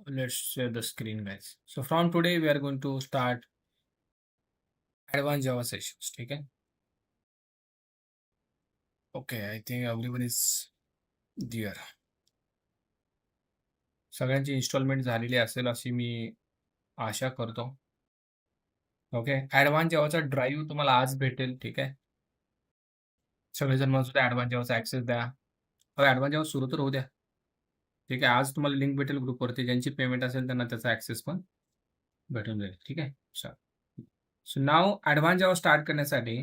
let's share the screen, guys. So from today, we are going to start advanced Java sessions. Okay. Okay. I think everyone is there. सगळ्यांची instalment झालेली असेल अशी मी आशा करतो. Okay. Advance जावाचा drive तुम्हाला आज भेटेल. ठीक आहे. सगळेजण म्हणत होते ॲडव्हान्स जावाचा ॲक्सेस द्या. ॲडव्हान्स जावा सुरू तर होऊ द्या. ठीक आहे. आज तुम्हाला लिंक भेटेल ग्रुपवरती. ज्यांची पेमेंट असेल त्यांना त्याचा ॲक्सेस पण भेटून जाईल. ठीक आहे. सो नाव ॲडव्हान्स जावा स्टार्ट करण्यासाठी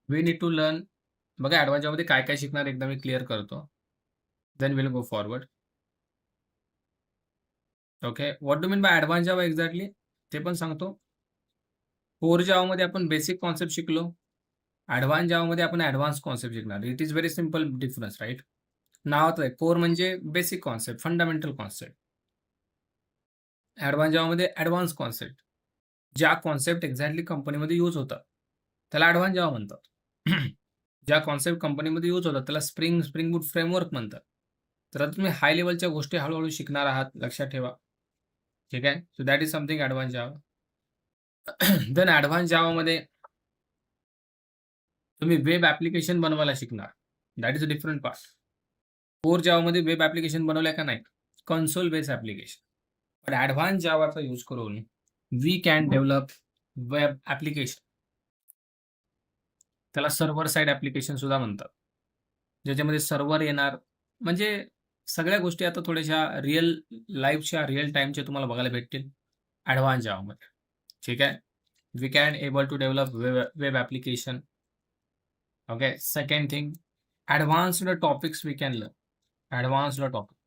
वी नीड टू लर्न. बघा ॲडव्हान्स जावामध्ये काय काय शिकणार एकदा मी क्लिअर करतो. Then will go forward. Okay. What do mean by advance Java exactly ते पण सांगतो. कोर जावामध्ये आपण बेसिक कॉन्सेप्ट शिकलो. ॲडव्हान्स जावामध्ये आपण ॲडव्हान्स कॉन्सेप्ट शिकणार. It is very simple difference, right? नावात आहे. कोर म्हणजे basic concept, fundamental concept. Advance जावामध्ये ॲडव्हान्स कॉन्सेप्ट. ज्या कॉन्सेप्ट एक्झॅक्टली कंपनीमध्ये यूज होतात, त्याला ॲडव्हान्स जावा म्हणतात. ज्या कॉन्सेप्ट कंपनीमध्ये यूज होतात, त्याला स्प्रिंग बूट फ्रेमवर्क म्हणतात. तर आता तुम्ही हाय लेव्हलच्या गोष्टी हळू शिकणार आहात, लक्षात ठेवा. ठीक आहे. So that is something advance Java. Then advance जावामध्ये तुम्ही वेब ॲप्लिकेशन बनवायला शिकणार. That is a different part. Core जावामध्ये वेब ॲप्लिकेशन बनवलंय का नाही? Console based application. पण ॲडव्हान्स जावाचा यूज करून we can develop web application. त्याला सर्व्हर साइड ॲप्लिकेशन सुद्धा म्हणतात. ज्याच्यामध्ये सर्व्हर येणार, म्हणजे सगळ्या गोष्टी आता थोड्याशा रिअल लाईफच्या, रिअल टाईमच्या तुम्हाला बघायला भेटतील ॲडव्हान्स जावामध्ये. ठीक आहे. We can able to develop web application. Okay. Second thing, advanced topics we can learn. Advanced topic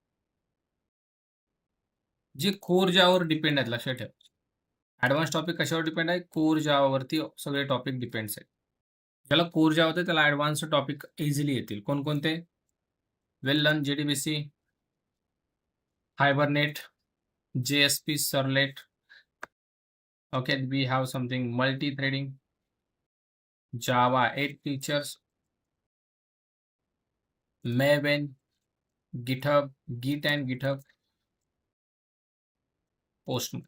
जे कोर जावावर डिपेंड आहेत, लक्षात ठेवा. ॲडव्हान्स टॉपिक कशावर डिपेंड आहे? कोर जावावरती सगळे टॉपिक डिपेंड्स आहेत. ज्याला कोर जावा होते त्याला ॲडव्हान्स टॉपिक इझिली येतील. कोणकोणते? We'll learn JDBC, Hibernate, JSP servlet. Okay, we have something multi-threading, Java 8 features, Maven, GitHub, Git and GitHub, Postman.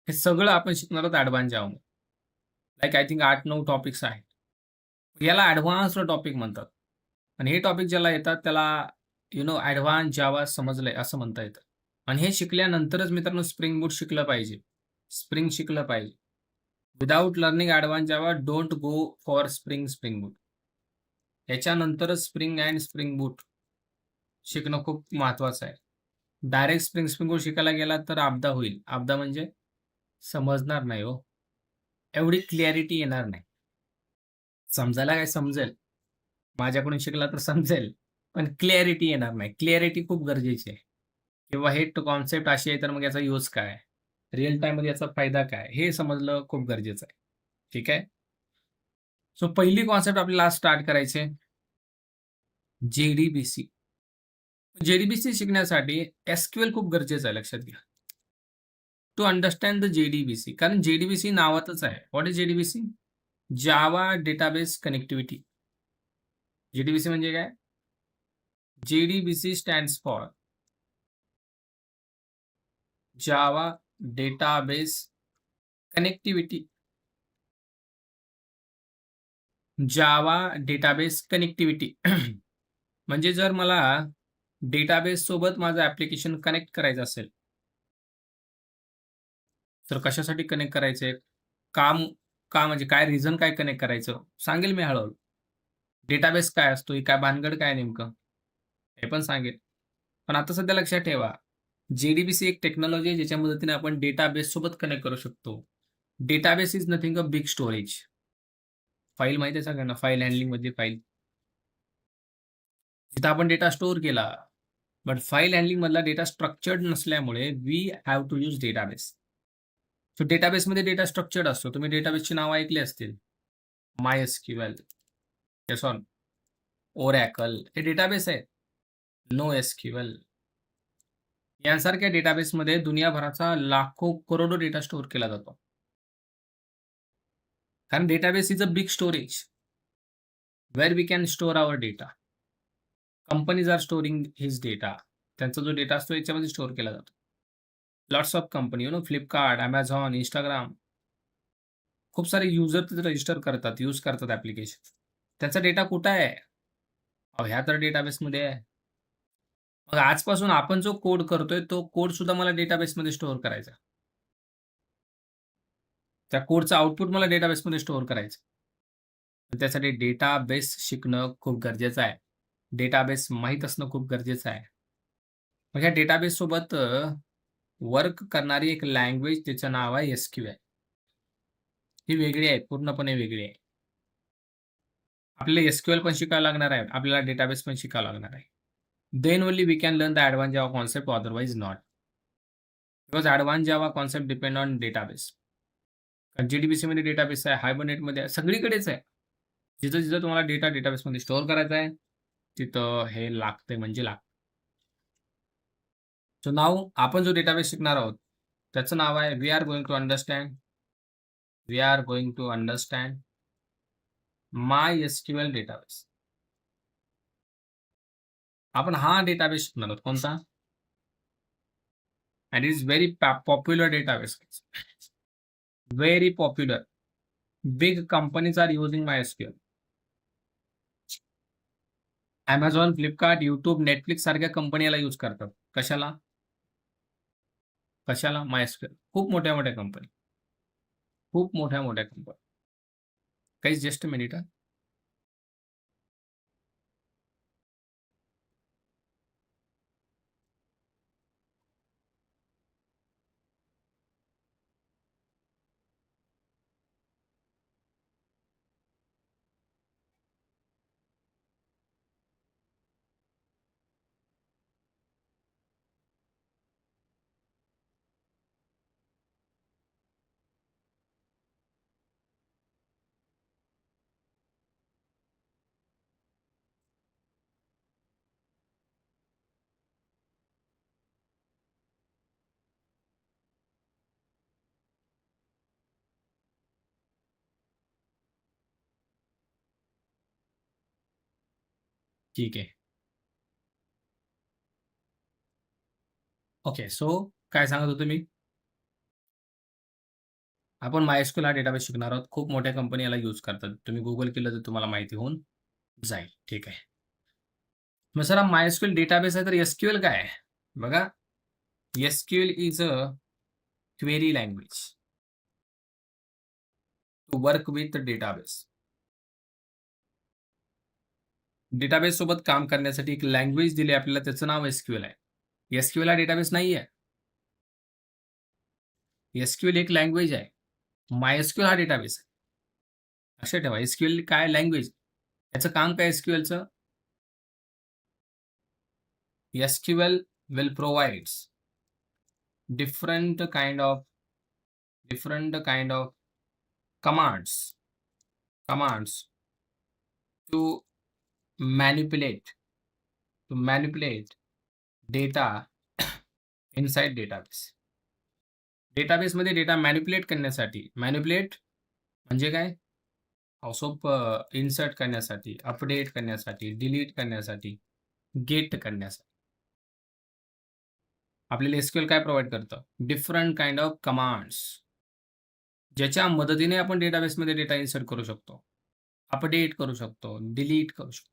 हे सगळं आपण शिकणार आहोत ॲडव्हान्स जावामध्ये. लाईक आय थिंक 8-9 टॉपिक्स आहेत. याला ॲडव्हान्स्ड टॉपिक म्हणतात. आणि हे टॉपिक ज्याला येतात त्याला ॲडव्हान्स जावा समजलंय असं म्हणता येतं. आणि हे शिकल्यानंतरच मित्रांनो स्प्रिंग बूट शिकलं पाहिजे. स्प्रिंग शिकलं पाहिजे. Without learning advance Java don't go for Spring Boot. याच्यानंतरच स्प्रिंग अँड स्प्रिंग बूट शिकणं खूप महत्वाचं आहे. डायरेक्ट स्प्रिंग बूट शिकायला गेला तर आपदा होईल. आपदा म्हणजे समजणार नाही हो. एवढी क्लॅरिटी येणार नाही. समजायला काय समजेल. माझ्याकडून शिकला तर समजेल. पण क्लॅरिटी येणार नाही. क्लॅरिटी खूप गरजेची आहे. किंवा हे कॉन्सेप्ट अशी आहे तर मग याचा यूज काय? रिअल टाईममध्ये याचा फायदा काय? हे समजलं खूप गरजेचं आहे. ठीक आहे. सो पहिली कॉन्सेप्ट आपल्याला स्टार्ट करायची आहे. JDBC. JDBC शिकण्यासाठी SQL खूप गरजेचं आहे, लक्षात घ्या. To understand the JDBC. कारण JDBC नावातच आहे. What is JDBC? Java database connectivity. JDBC म्हणजे काय? JDBC stands for Java database connectivity. Java database connectivity. म्हणजे जर मला डेटाबेस सोबत माझं ॲप्लिकेशन कनेक्ट करायचं असेल, तर कशासाठी कनेक्ट करायचंय? काम का म्हणजे काय रिझन काय कनेक्ट करायचं? सांगेल मी हळू-हळू. डेटाबेस काय असतो? ही काय भानगड काय नेमकं? हे पण सांगेल. पण आता सध्या लक्षात ठेवा, JDBC एक टेक्नॉलॉजी आहे ज्याच्या मदतीने आपण डेटाबेस सोबत कनेक्ट करू शकतो. Database is nothing a big storage. File माहिती आहे सगळ्यांना? फाईल हँडलिंग म्हणजे फाईल. जिथं आपण डेटा स्टोअर केला. बट फाईल हँडलिंग मधला डेटा स्ट्रक्चर्ड नसल्यामुळे we have to use database. So डेटाबेसमध्ये डेटा स्ट्रक्चर्ड असतो. तुम्ही डेटाबेसची नावं ऐकली असतील. MySQL, JSON, Oracle हे डेटाबेस आहेत. NoSQL यांसारख्या डेटाबेसमध्ये दुनियाभराचा लाखो करोडो डेटा स्टोअर केला जातो. कारण database is a big storage where we can store our data. Companies are storing his data. त्यांचा जो डेटा असतो याच्यामध्ये स्टोअर केला जातो. Lots of company Flipkart, Amazon, Instagram खूप सारे युजर तिथे रजिस्टर करतात, यूज करतात ॲप्लिकेशन. त्याचा डेटा कुठे आहे? अहो, ह्या तर डेटाबेसमध्ये आहे. मग आजपासून आपण जो कोड करतोय, तो कोड सुद्धा मला डेटाबेसमध्ये स्टोअर करायचा. त्या कोडचं आउटपुट मला डेटाबेसमध्ये स्टोअर करायचं. तर त्यासाठी डेटाबेस शिकणं खूप गरजेचं आहे. डेटाबेस माहीत असणं खूप गरजेचं आहे. मग ह्या डेटाबेससोबत वर्क करणारी एक लँग्वेज त्याचं नाव आहे SQL. ही वेगळी आहे, पूर्णपणे वेगळी आहे. आपल्याला SQL पण शिकावं लागणार आहे. आपल्याला डेटाबेस पण शिकावं लागणार आहे. Then only we can learn the advanced Java concept, otherwise not. Because advanced Java concept depend on database. कारण JDBCमध्ये डेटाबेस आहे, Hibernate आहे, सगळीकडेच आहे. जिथं-जिथं तुम्हाला डेटा डेटाबेसमध्ये स्टोअर करायचा आहे, तिथं हे लागतंय म्हणजे लागतं. सो नाऊ आपण जो डेटाबेस शिकणार आहोत, त्याचं नाव आहे we are going to understand MySQL database. आपण हा डेटाबेस शिकणार आहोत. कोणता? And it is very popular database. Very popular. Big companies are using MySQL. Amazon, Flipkart, YouTube, Netflix सारख्या कंपनी याला यूज करतात. कशाला? कशाला? MySQL. खूप मोठ्या-मोठ्या कंपनी. खूप मोठ्या-मोठ्या company. Guys just a minute हां. ठीक आहे. ओके. सो काय सांगत होतो मी? आपण MySQL हा डेटाबेस शिकणार आहोत. खूप मोठ्या कंपनी याला यूज करतात. तुम्ही Google केलं तर तुम्हाला माहिती होऊन जाईल. ठीक आहे. मग सर हा MySQL डेटाबेस आहे तर SQL काय आहे? बघा, SQL is a query language to work with database. Database सोबत काम करण्यासाठी एक लँग्वेज दिली आपल्याला, त्याचं नाव SQL आहे. SQL हा डेटाबेस नाही आहे. SQL एक लँग्वेज आहे. MySQL हा डेटाबेस आहे. लक्षात ठेवा, SQL काय लँग्वेज. याचं काम काय SQLचं? SQL will provides different kind of commands to manipulate data inside database. डेटाबेसमध्ये डेटा मॅनिप्युलेट करण्यासाठी, मॅनिप्युलेट म्हणजे काय? सोपं, इन्सर्ट करण्यासाठी, अपडेट करण्यासाठी, डिलीट करण्यासाठी, गेट करण्यासाठी. आपल्याला SQL काय प्रोव्हाईड करतं? डिफरंट काइंड ऑफ कमांड्स, ज्याच्या मदतीने आपण डेटाबेसमध्ये डेटा इन्सर्ट करू शकतो, अपडेट करू शकतो, डिलीट करू शकतो.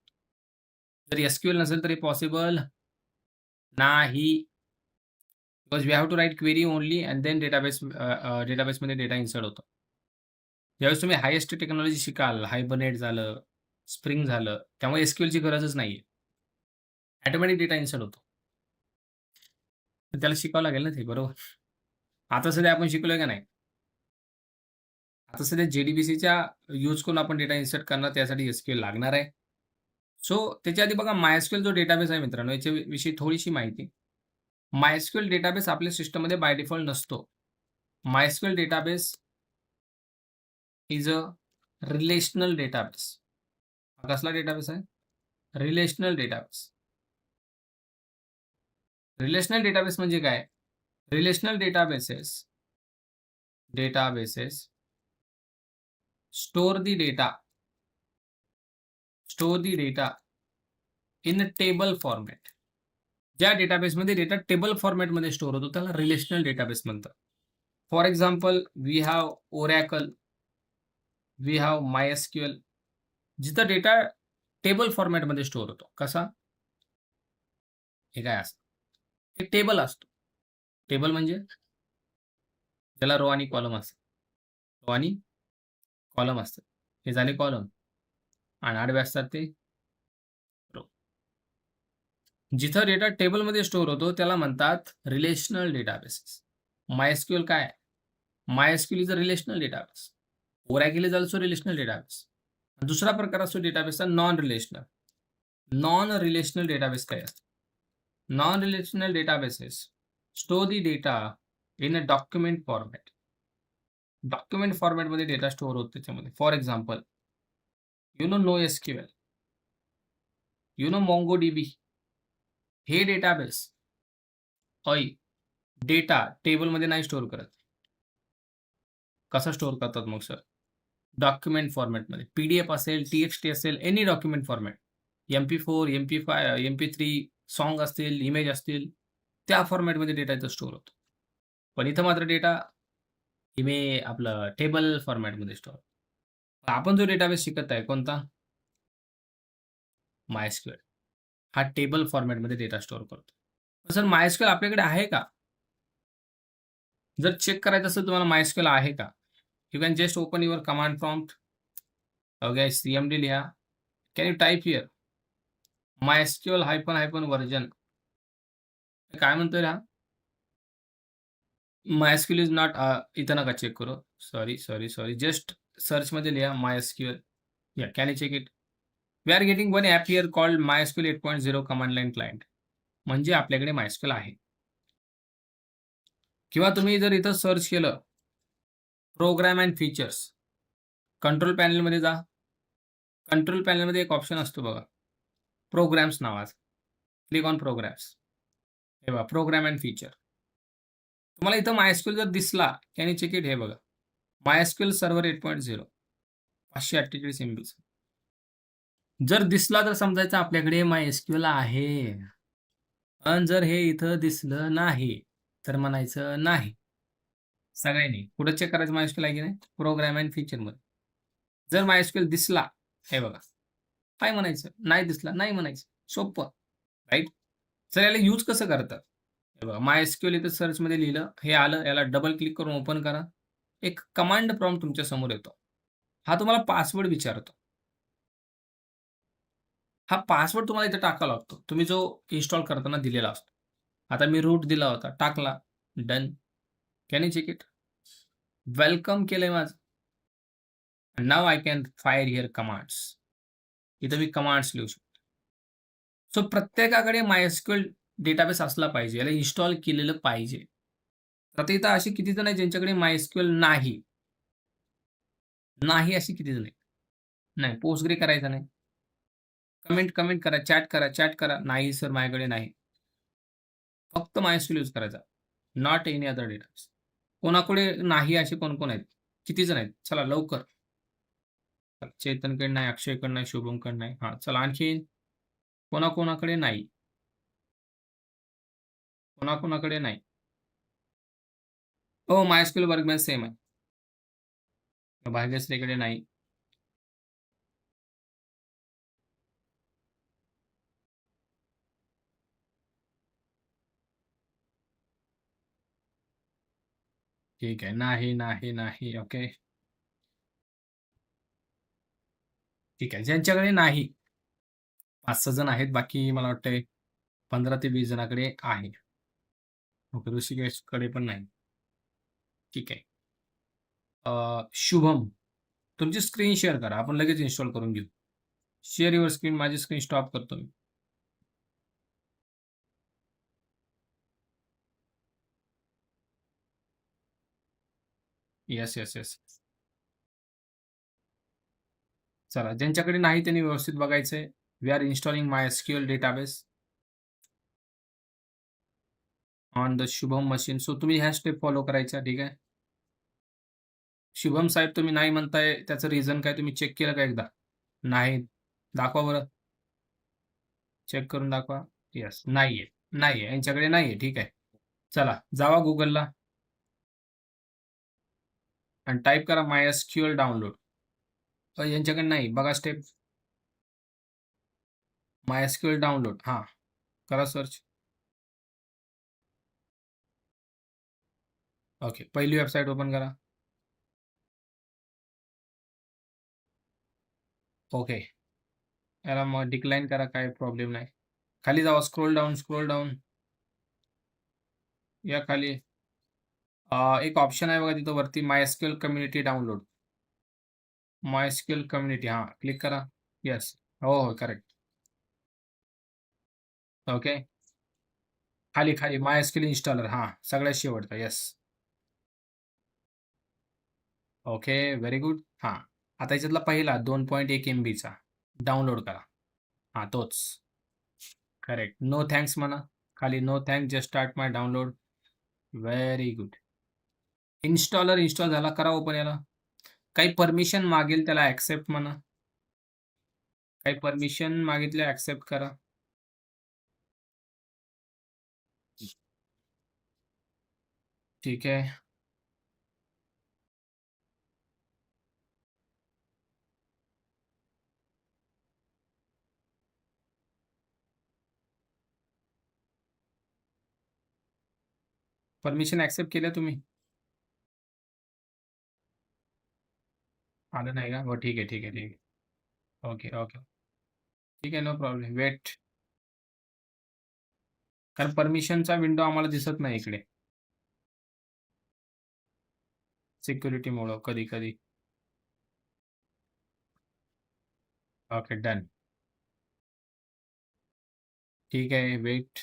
जर SQL नसेल तरी पॉसिबल नाही. Because we have to write query only and then डेटाबेसमध्ये डेटा इन्सर्ट होतो. ज्यावेळेस तुम्ही हायेस्ट टेक्नॉलॉजी शिकाल, हायबरनेट झालं, स्प्रिंग झालं, त्यामुळे SQLची गरजच नाहीये. ऑटोमॅटिक डेटा इन्सर्ट होतो. तर त्याला शिकावं लागेल ना ते, बरोबर? आता सध्या आपण शिकलोय का नाही? आता सध्या JDBCच्या यूज करून आपण डेटा इन्सर्ट करणार, त्यासाठी SQL लागणार आहे. सो त्याच्या आधी बघा, MySQL जो डेटाबेस आहे मित्रांनो, याच्याविषयी थोडीशी माहिती. MySQL डेटाबेस आपल्या सिस्टममध्ये बाय डिफॉल्ट नसतो. MySQL database is a relational database. हा कसला डेटाबेस आहे? Relational database. रिलेशनल डेटाबेस म्हणजे काय? Relational databases store the data in a table format. ज्या डेटाबेसमध्ये डेटा टेबल फॉर्मॅटमध्ये स्टोअर होतो त्याला रिलेशनल डेटाबेस म्हणतात. For example we have Oracle, we have MySQL, जिथं डेटा टेबल फॉर्मॅटमध्ये स्टोअर होतो. कसा? हे काय असतं? हे टेबल असतो. टेबल म्हणजे त्याला रो आणि कॉलम असतात. रो आणि कॉलम असतात. हे झाले कॉलम आणि आडवे असतात ते रो. जिथं डेटा टेबलमध्ये स्टोअर होतो त्याला म्हणतात रिलेशनल डेटाबेसेस. MySQL काय आहे? MySQL is a relational database. Oracle is also relational database. दुसरा प्रकार असतो डेटाबेसचा non relational. Non relational database काय असतो? Non relational databases store the data in a document format. Document फॉर्मॅटमध्ये डेटा स्टोअर होतो त्याच्यामध्ये. For example, you know NoSQL, you know MongoDB. हे डेटाबेस डेटा टेबलमध्ये नाही स्टोअर करत. कसं स्टोअर करतात मग सर? डॉक्युमेंट फॉर्मॅटमध्ये. PDF असेल, TXT असेल, any document format. MP4, MP5, MP3 song असतील, इमेज असतील, त्या फॉर्मॅटमध्ये डेटा इथं स्टोअर होतो. पण इथं मात्र डेटा आपलं टेबल फॉर्मॅटमध्ये स्टोअर. आपण जो डेटाबेस शिकत आहे कोणता? MySQL. हा टेबल फॉर्मॅटमध्ये डेटा स्टोअर करतो. सर MySQL आपल्याकडे आहे का? जर चेक करायचं असेल तुम्हाला MySQL आहे का? You can just open your command prompt. Okay, CMD लिहा. Can you type here MySQL -version. काय म्हणतोय हा? MySQL इज नॉट इथं नका चेक करू. सॉरी. जस्ट सर्चमध्ये लिहा MySQL. या can you check it? We are getting one app here called MySQL 8.0 command line client. म्हणजे आपल्याकडे MySQL आहे. किंवा तुम्ही जर इथं सर्च केलं प्रोग्राम अँड फीचर्स, कंट्रोल पॅनलमध्ये जा. कंट्रोल पॅनलमध्ये एक ऑप्शन असतो बघा, प्रोग्राम्स नावाचा. Click on programs. हे बघा, प्रोग्राम अँड फीचर. तुम्हाला इथं MySQL जर दिसला, कॅन यू चेक इट? हे बघा, MySQL सर्व्हर 8.0 548 MB. जर दिसला तर समजायचं आपल्याकडे MySQL आहे. आणि जर हे इथं दिसलं नाही, तर म्हणायचं नाही. सगळ्यांनी कुठं चेक करायचं MySQL आहे की नाही? प्रोग्राम अँड फीचरमध्ये. जर MySQL दिसला, हे बघा, काय म्हणायचं? नाही दिसला, नाही म्हणायचं. सोपं, राइट? तर याला यूज कसं करतात? हे बघा, MySQL इथं सर्चमध्ये लिहिलं, हे आलं. याला डबल क्लिक करून ओपन करा. एक कमांड प्रॉम्प्ट तुमच्या समोर येतो. हा तुम्हाला पासवर्ड विचारतो. हा पासवर्ड तुम्हाला इथे टाकावा लागतो. तुम्ही जो इन्स्टॉल करताना दिलेला असतो. आता मी रूट दिला होता, टाकला, done. Can you check it? Welcome केलंय माझं. Now I can fire here commands. इथं मी कमांड्स लिहू शकतो. सो प्रत्येकाकडे MySQL डेटाबेस असला पाहिजे. याला इन्स्टॉल केलेलं पाहिजे. आता इथं असे किती जण आहेत ज्यांच्याकडे MySQL नाही? नाही अशी किती जण आहेत? नाही, Postgre करायचा नाही. कमेंट करा, चॅट करा. नाही सर माझ्याकडे नाही. फक्त MySQL यूज करायचा. Not any other database. कोणाकडे नाही असे कोण-कोण आहेत? किती जण आहेत? चला लवकर. चेतनकडे नाही, अक्षयकडे नाही, शुभमकडे नाही. हां, चला आणखीन कोणाकोणाकडे नाही? कोणाकोणाकडे नाही? हो, MySQL वर्कबेंच सेम आहे. भाग्यश्रीकडे नाही. ठीक आहे. नाही. ओके. ठीक आहे. ज्यांच्याकडे नाही, 5-6 जण आहेत. बाकी मला वाटतंय 15 ते 20 जणांकडे आहे. ओके. ऋषिकेशकडे पण नाही. ठीक आहे. शुभम, तुमची स्क्रीन शेअर करा. आपण लगेच इन्स्टॉल करून घेऊ. Share your screen. माझी स्क्रीन स्टॉप करतो मी. येस. चला, ज्यांच्याकडे नाही त्यांनी व्यवस्थित बघायचंय. We are installing MySQL database on the Shubham machine. So तुम्ही ह्या स्टेप फॉलो करायच्या. ठीक आहे. शुभम साहेब तुम्ही नाही म्हणताय, त्याचं रिझन काय तुम्ही चेक केलं का एकदा? नाही. दाखवा बरं. चेक करून दाखवा. येस. नाहीये. नाहीये. यांच्याकडे नाहीये. ठीक आहे. चला जावा Googleला आणि टाइप करा MySQL डाउनलोड. यांच्याकडे नाही. बघा स्टेप. MySQL download. हां. करा सर्च. ओके. पहिली वेबसाईट ओपन करा. ओके. याला मग डिक्लाइन करा. काही प्रॉब्लेम नाही. खाली जावा. Scroll down, scroll down. या खाली. एक ऑप्शन आहे बघा तिथं वरती MySQL community download. MySQL community. हां. क्लिक करा. येस. हो, हो. करेक्ट. ओके. खाली, खाली MySQL इन्स्टॉलर. हां. सगळ्यात शेवटचा. येस. ओके. Very good. हां. आता याच्यातला पहिला 2.1 MBचा डाउनलोड करा. हां, तोच. करेक्ट. नो थँक्स म्हणा. खाली no thanks just start my download. Very good. Installer install झाला. करा ओपन याला. काही परमिशन मागेल त्याला ॲक्सेप्ट म्हणा. काही परमिशन मागितले ॲक्सेप्ट करा. ठीक आहे. परमिशन ॲक्सेप्ट केल्या तुम्ही? आलं नाही का? हो, ठीक आहे, ठीक आहे, ठीक आहे. Okay, okay. ठीक आहे, नो प्रॉब्लेम. वेट. कारण परमिशनचा विंडो आम्हाला दिसत नाही इकडे. सिक्युरिटीमुळं कधी-कधी. Okay, done. ठीक आहे, वेट.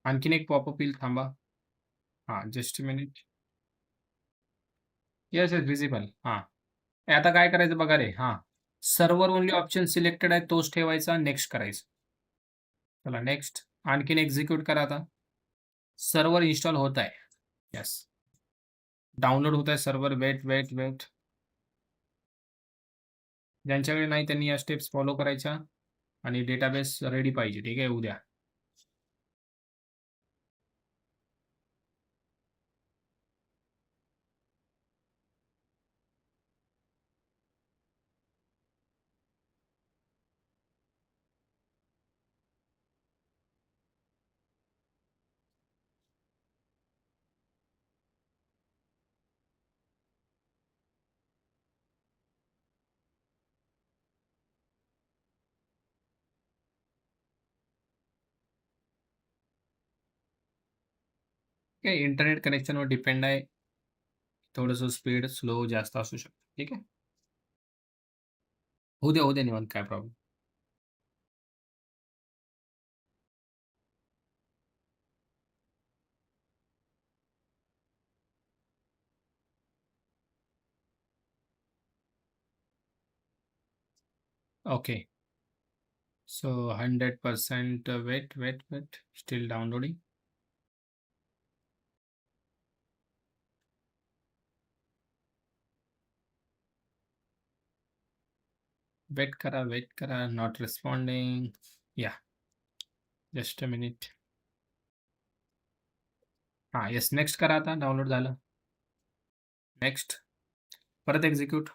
आणखीन एक पॉपअप येईल थांबा. हां, just a minute. Yes, yes, visible. हां. आता काय करायचं बघा रे. हां. सर्व्हर ओन्ली ऑप्शन सिलेक्टेड आहे तोच ठेवायचा. नेक्स्ट करायचं. चला नेक्स्ट. आणखीन एक्झिक्यूट करा आता. सर्व्हर इन्स्टॉल होत आहे. येस. डाउनलोड होत आहे सर्व्हर. Weight, wait, weight. ज्यांच्याकडे नाही त्यांनी या स्टेप्स फॉलो करायच्या आणि डेटाबेस रेडी पाहिजे. ठीक आहे, उद्या. ठीक इंटरनेट कनेक्शनवर डिपेंड आहे. थोडंसं स्पीड स्लो जास्त असू शकतं. ठीक आहे. होऊ द्या निवांत. काय problem. Okay. So 100% wait, wait, wait. Still downloading. Wait करा, वेट करा. Not responding. Yeah. Just a minute. हां, येस. नेक्स्ट करा आता. डाउनलोड झालं. नेक्स्ट. परत execute.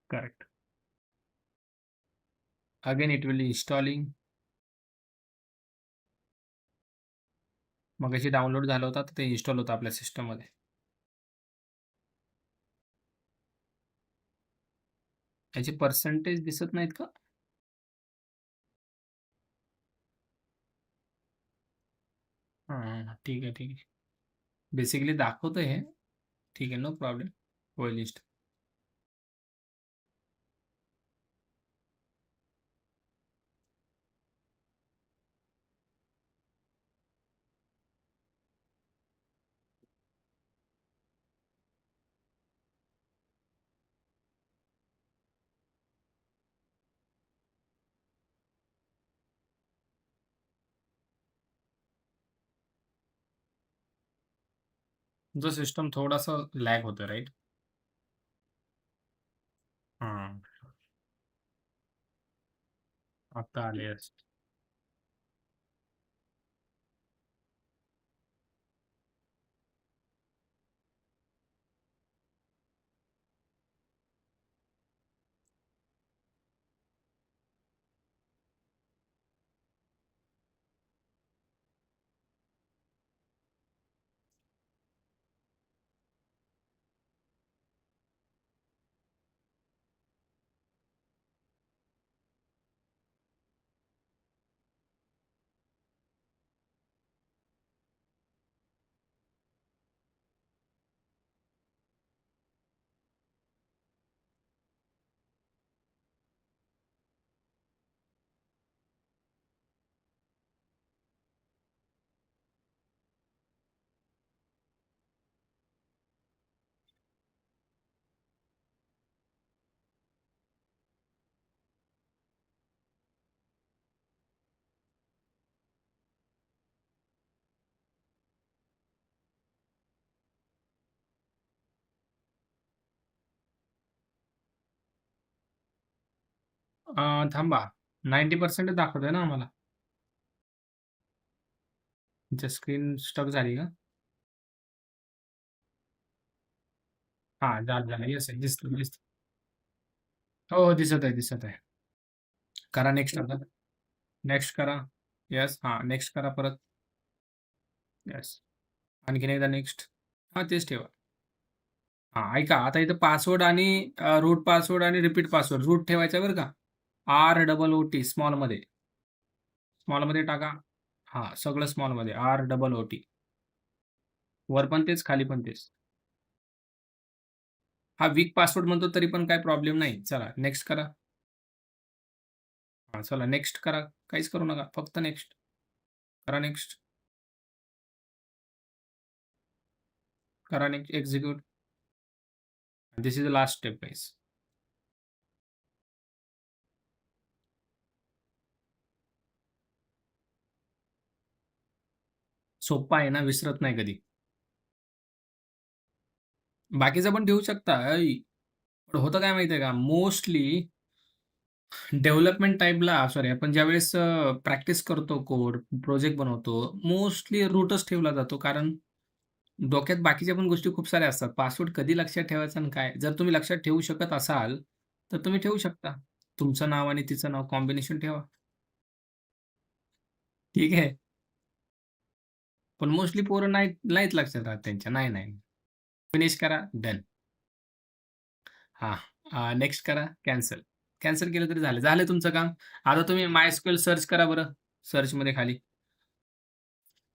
Correct. Again it will installing. मगाशी डाउनलोड झालं होतं तर ते इन्स्टॉल होतं आपल्या सिस्टममध्ये. याचे पर्सेंटेज दिसत नाहीत का? हां, ठीक आहे, ठीक आहे. बेसिकली दाखवतं हे. ठीक आहे, नो प्रॉब्लेम. होईल लिस्ट. तुमचं सिस्टम थोडंसं लॅग होतं, राइट? हां. आता आले. येस. थांबा. 90% दाखवतंय ना आम्हाला. तुमची स्क्रीन स्टक झाली का? हां, झालं. Yes, yes. दिसतं, दिसतं. हो, हो. दिसत आहे, दिसत आहे. करा नेक्स्ट आता. नेक्स्ट करा. येस. हां, नेक्स्ट करा परत. येस. आणखीन एकदा नेक्स्ट. हां, तेच ठेवा. हां, ऐका आता इथं पासवर्ड आणि रूट पासवर्ड आणि रिपीट पासवर्ड. रूट ठेवायचा बरं का. ROOT स्मॉलमध्ये. स्मॉलमध्ये टाका. हां, सगळं स्मॉलमध्ये. ROOT. वर पण तेच, खाली पण तेच. हा वीक पासवर्ड म्हणतो तरी पण काही प्रॉब्लेम नाही. चला नेक्स्ट करा. हां, चला नेक्स्ट करा. काहीच करू नका. फक्त नेक्स्ट. करा नेक्स्ट. करा next. Execute. This is the last step guys. सोप्पा आहे ना, विसरत नाही कधी. बाकीचं पण ठेवू शकता. पण होतं काय माहिती आहे का, मोस्टली डेव्हलपमेंट टाईपला सॉरी आपण ज्यावेळेस प्रॅक्टिस करतो कोड, प्रोजेक्ट बनवतो, मोस्टली रूटच ठेवला जातो. कारण डोक्यात बाकीच्या पण गोष्टी खूप साऱ्या असतात. पासवर्ड कधी लक्षात ठेवायचा आणि काय? जर तुम्ही लक्षात ठेवू शकत असाल, तर तुम्ही ठेवू शकता. तुमचं नाव आणि तिचं नाव कॉम्बिनेशन ठेवा. ठीक आहे. पण मोस्टली पोरं नाहीत लक्षात राहत त्यांच्या. नाही, नाही. फिनिश करा, डन. हां, नेक्स्ट करा, कॅन्सल. कॅन्सल केलं तरी झालं. झालं तुमचं काम. आता तुम्ही MySQL सर्च करा बरं, सर्चमध्ये खाली.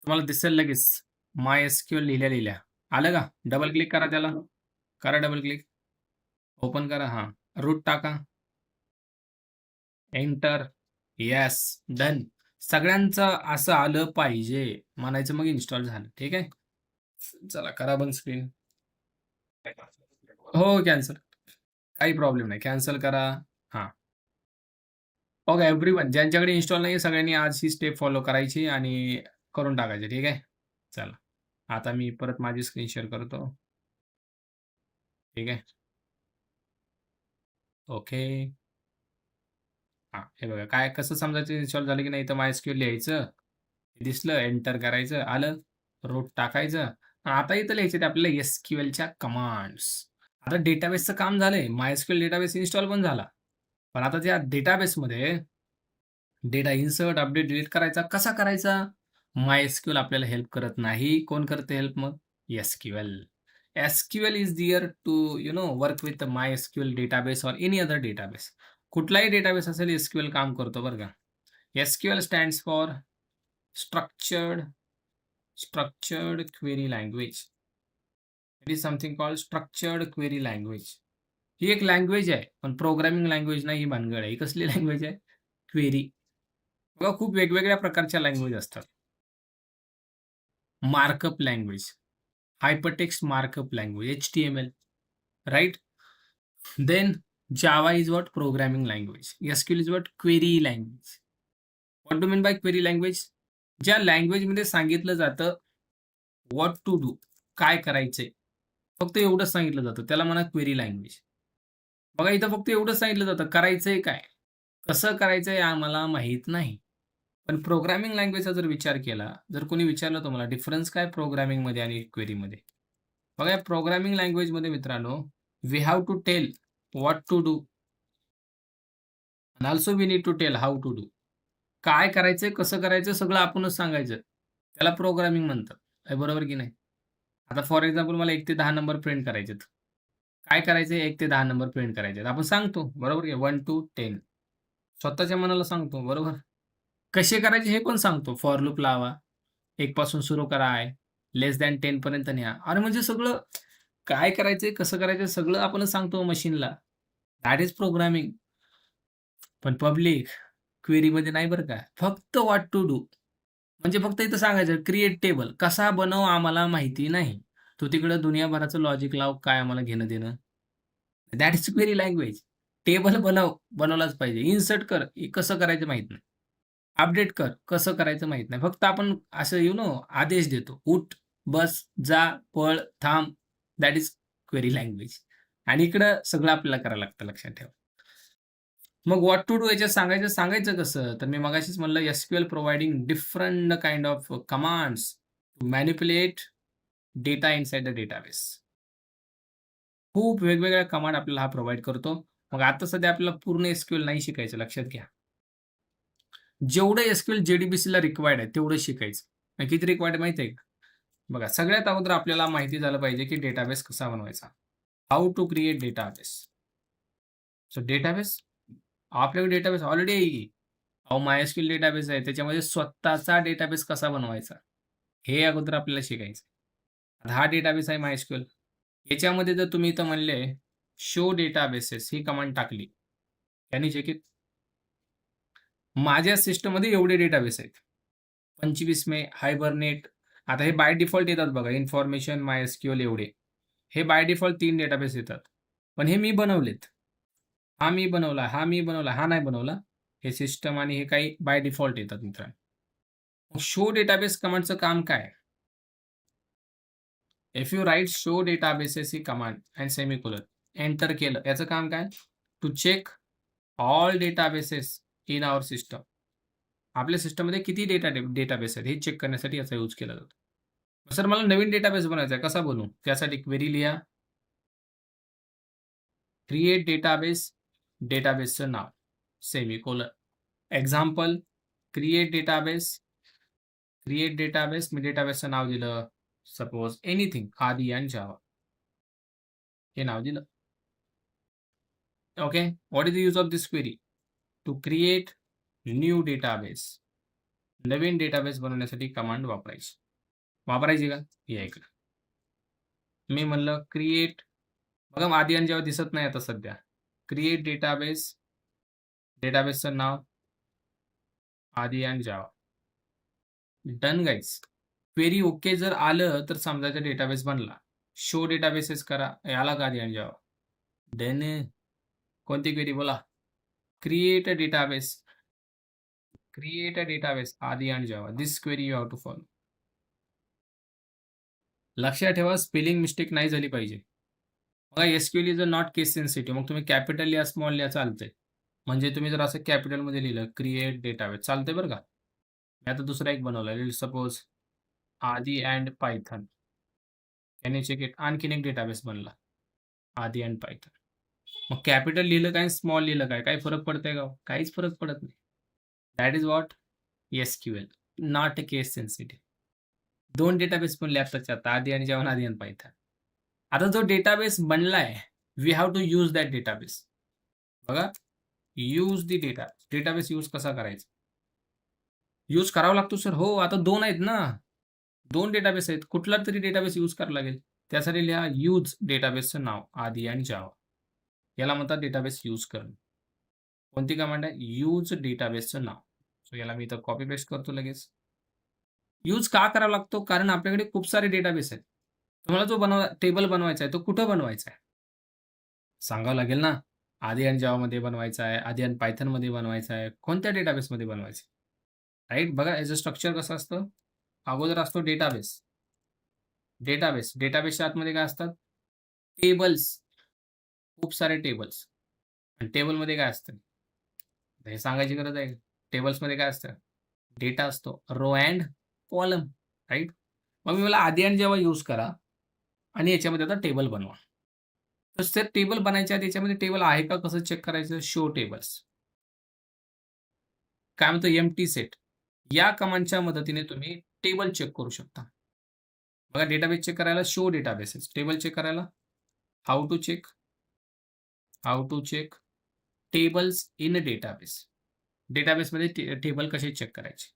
तुम्हाला दिसेल लगेच MySQL लिहिल्या-लिहिल्या. आलं का? डबल क्लिक करा त्याला. करा डबल क्लिक. ओपन करा. हां. रूट टाका. एंटर. येस. डन. सगळ्यांचं असं आलं पाहिजे. म्हणायचं मग इन्स्टॉल झालं. ठीक आहे. चला करा बंद स्क्रीन. हो, कॅन्सल. काही प्रॉब्लेम नाही. कॅन्सल करा. हां. बघा एव्हरीवन ज्यांच्याकडे इन्स्टॉल नाहीये सगळ्यांनी आज ही स्टेप फॉलो करायची आणि करून टाकायची. ठीक आहे. चला. आता मी परत माझी स्क्रीन शेअर करतो. ठीक आहे. ओके. हां, हे बघा काय कसं समजायचं इन्स्टॉल झालं की नाही, तर MySQL लिहायचं. दिसलं, एंटर करायचं, आलं, रूट टाकायचं. आता इथं लिहायचे ते आपल्याला SQLच्या कमांड्स. आता डेटाबेसचं काम झालंय. MySQL डेटाबेस इन्स्टॉल पण झाला. पण आता त्या डेटाबेसमध्ये डेटा इन्सर्ट, अपडेट, डिलीट करायचा. कसा करायचा? MySQL आपल्याला हेल्प करत नाही. कोण करते हेल्प मग? SQL. SQL is there to work with MySQL database और एनी अदर डेटाबेस. कुठलाही डेटाबेस असेल SQL काम करतो बरं का. SQL stands for structured structured query language. It is something called structured query language. ही एक लँग्वेज आहे, पण प्रोग्रामिंग लँग्वेज नाही, ही भानगड आहे. ही कसली लँग्वेज आहे? क्वेरी. बघा खूप वेगवेगळ्या प्रकारच्या लँग्वेज असतात. Markup language, hypertext markup language, HTML, right? Then Java is what? Programming language. SQL is what? Query language. What do you mean by query language? ज्या लँग्वेजमध्ये सांगितलं जातं व्हॉट टू डू. काय करायचंय? फक्त एवढंच सांगितलं जातं. त्याला म्हणा क्वेरी लँग्वेज. बघा इथं फक्त एवढंच सांगितलं जातं, करायचंय काय? कसं करायचंय आम्हाला माहीत नाही. पण प्रोग्रामिंग लँग्वेजचा जर विचार केला, जर कोणी विचारलं तुम्हाला डिफरन्स काय प्रोग्रामिंगमध्ये आणि क्वेरीमध्ये? बघा या प्रोग्रामिंग लँग्वेजमध्ये मित्रांनो, we have to tell what to do and also we need to tell how to do. काय करायचंय, कसं करायचं सगळं आपणच सांगायचं. त्याला प्रोग्रामिंग म्हणतात. आहे बरोबर की नाही? आता फॉर एक्झाम्पल मला 1 ते 10 नंबर प्रिंट करायचेत. काय करायचंय 1 ते 10 नंबर प्रिंट करायचे आहेत. आपण सांगतो बरोबर की 1 टू 10 स्वतःच्या मनाला सांगतो बरोबर. कसे करायचे हे पण सांगतो. फॉर लूप लावा, 1 पासून सुरू करा आहे, लेस दॅन 10 पर्यंत न्या. अरे म्हणजे सगळं काय करायचंय, कसं करायचं सगळं आपणच सांगतो मशीनला. That is programming. पण पब्लिक क्वेरीमध्ये नाही बरं का. फक्त व्हॉट टू डू म्हणजे फक्त इथं सांगायचं क्रिएट टेबल कसा बनव आम्हाला माहिती नाही. तू तिकडं दुनियाभराचं लॉजिक लाव, काय आम्हाला घेणं-देणं. That is query language. Table बनवलाच पाहिजे. इन्सर्ट कर, हे कसं करायचं माहीत नाही. अपडेट कर, कसं करायचं माहीत नाही. फक्त आपण असं आदेश देतो. उठ, बस, जा, पळ, थांब. That is query language. आणि इकडं सगळं आपल्याला करायला लागतं लक्षात ठेवा. मग व्हॉट टू डू याच्यात सांगायचं कसं? तर मी मगाशीच म्हणलं SQL providing different kind of commands to manipulate data inside the database. खूप वेगवेगळ्या कमांड आपल्याला हा प्रोव्हाईड करतो. मग आता सध्या आपल्याला पूर्ण एस-क्यू-एल नाही शिकायचं लक्षात घ्या. जेवढं एस-क्यू-एल जे-डी-बी-सीला रिक्वायर्ड आहे तेवढं शिकायचं. आणि किती रिक्वायर्ड माहिती आहे का? बघा सगळ्यात अगोदर आपल्याला माहिती झालं पाहिजे की डेटाबेस कसा बनवायचा. How to create database. So database आपल्याकडे डेटाबेस ऑलरेडी आहे की. अहो MySQL डेटाबेस आहे. त्याच्यामध्ये स्वतःचा डेटाबेस कसा बनवायचा, हे अगोदर आपल्याला शिकायचं आहे. हा डेटाबेस आहे MySQL. याच्यामध्ये जर तुम्ही इथं म्हणले शो डेटाबेसेस ही कमांड टाकली. त्याने जे की माझ्या सिस्टममध्ये एवढे डेटाबेस आहेत. 25 मे, हायबरनेट. आता हे बाय डिफॉल्ट येतात बघा इन्फॉर्मेशन, MySQL एवढे. हे बाय डिफॉल्ट 3 डेटाबेस येतात. पण हे मी बनवलेत. हा मी बनवला, हा मी बनवला, हा नाही बनवला. हे सिस्टम आणि हे काही बाय डिफॉल्ट येतात मित्रांनो. मग शो डेटाबेस कमांडचं काम काय? If you write show databases ही कमांड अँड सेमिकोलॉन एंटर केलं, याचं काम काय? To check all databases in our system. आपल्या सिस्टममध्ये किती डेटाबेस आहेत हे चेक करण्यासाठी याचा यूज केला जातो. सर मला नवीन डेटाबेस बनवायचा आहे, कसा बनवू? त्यासाठी क्वेरी लिहा. क्रिएट डेटाबेस, डेटाबेसचं नाव, सेमिकोलॉन. एक्झाम्पल क्रिएट डेटाबेस, मी डेटाबेसचं नाव दिलं. सपोज एनिथिंग आदी आणि जावा हे नाव दिलं. Okay. What is the use of this query? To create new database. नवीन डेटाबेस बनवण्यासाठी कमांड वापरायची का? या इकडं. मी म्हणलं क्रिएट, बघा आदी आणि जेव्हा दिसत नाही आता सध्या. क्रिएट डेटाबेस, डेटाबेसचं नाव आदी आणि Java. Done guys. Query okay जर आलं तर समजायचं डेटाबेस बनला. शो डेटाबेसेस करा, याला का आदी आणि जावा. डन. कोणती क्वेरी बोला? Create a database. आदी आणि Java. This query you have to follow. लक्षात ठेवा स्पेलिंग मिस्टेक नाही झाली पाहिजे. बघा SQL is a not case sensitive. मग तुम्ही कॅपिटल लिहा, स्मॉल लिहा चालतंय. म्हणजे तुम्ही जर असं कॅपिटलमध्ये लिहिलं क्रिएट डेटाबेस चालतंय बरं का. मी आता दुसरा एक बनवला सपोज आदी अँड पायथन. याने चेक इट. आणखीन एक डेटाबेस बनला आदी अँड पायथन. मग कॅपिटल लिहिलं काय, स्मॉल लिहिलं काय, काही फरक पडतंय का? काहीच फरक पडत नाही. That is what S-Q-L. Not a case sensitive. 2 database बनले आत्ताच्या आता आदी आणि जावा, आदी आणि पायथन. आता जो डेटाबेस बनलाय, we have to use that database. बघा, यूज दी डेटाबेस यूज कसा करायचा? यूज करावा लागतो सर. हो, आता 2 आहेत ना. 2 डेटाबेस आहेत. कुठला तरी डेटाबेस यूज करावा लागेल. त्यासाठी लिहा यूज डेटाबेसचं नाव आदी आणि जावा. याला म्हणतात डेटाबेस यूज करणं. कोणती कमांड आहे? यूज डेटाबेसचं नाव. सो याला मी इथं कॉपी पेस्ट करतो लगेच. यूज का करावा लागतो? कारण आपल्याकडे खूप सारे डेटाबेस आहेत. तुम्हाला जो टेबल बनवायचा आहे, तो कुठं बनवायचा आहे? सांगावं लागेल ना. आदी आणि जावामध्ये बनवायचा आहे, आदी आणि पायथनमध्ये बनवायचा आहे, कोणत्या डेटाबेसमध्ये बनवायचं आहे? राइट? बघा याचं स्ट्रक्चर कसं असतं? अगोदर असतो डेटाबेस. डेटाबेसच्या आतमध्ये काय असतात? टेबल्स, खूप सारे टेबल्स. आणि टेबलमध्ये काय असतं? हे सांगायची गरज आहे. टेबल्समध्ये काय असतं? डेटा असतो. Row and column, right? मग मी मला आधी आणि जेव्हा यूज करा आणि याच्यामध्ये आता टेबल बनवा. तर ते टेबल बनायच्या आधी याच्यामध्ये टेबल आहे का कसं चेक करायचं? Show tables. काय म्हणतो एम्प्टी सेट. या कमांडच्या मदतीने तुम्ही टेबल चेक करू शकता. बघा डेटाबेस चेक करायला शो डेटाबेसेस. टेबल चेक करायला how to check, tables in database. डेटाबेसमध्ये टेबल कसे चेक करायचे?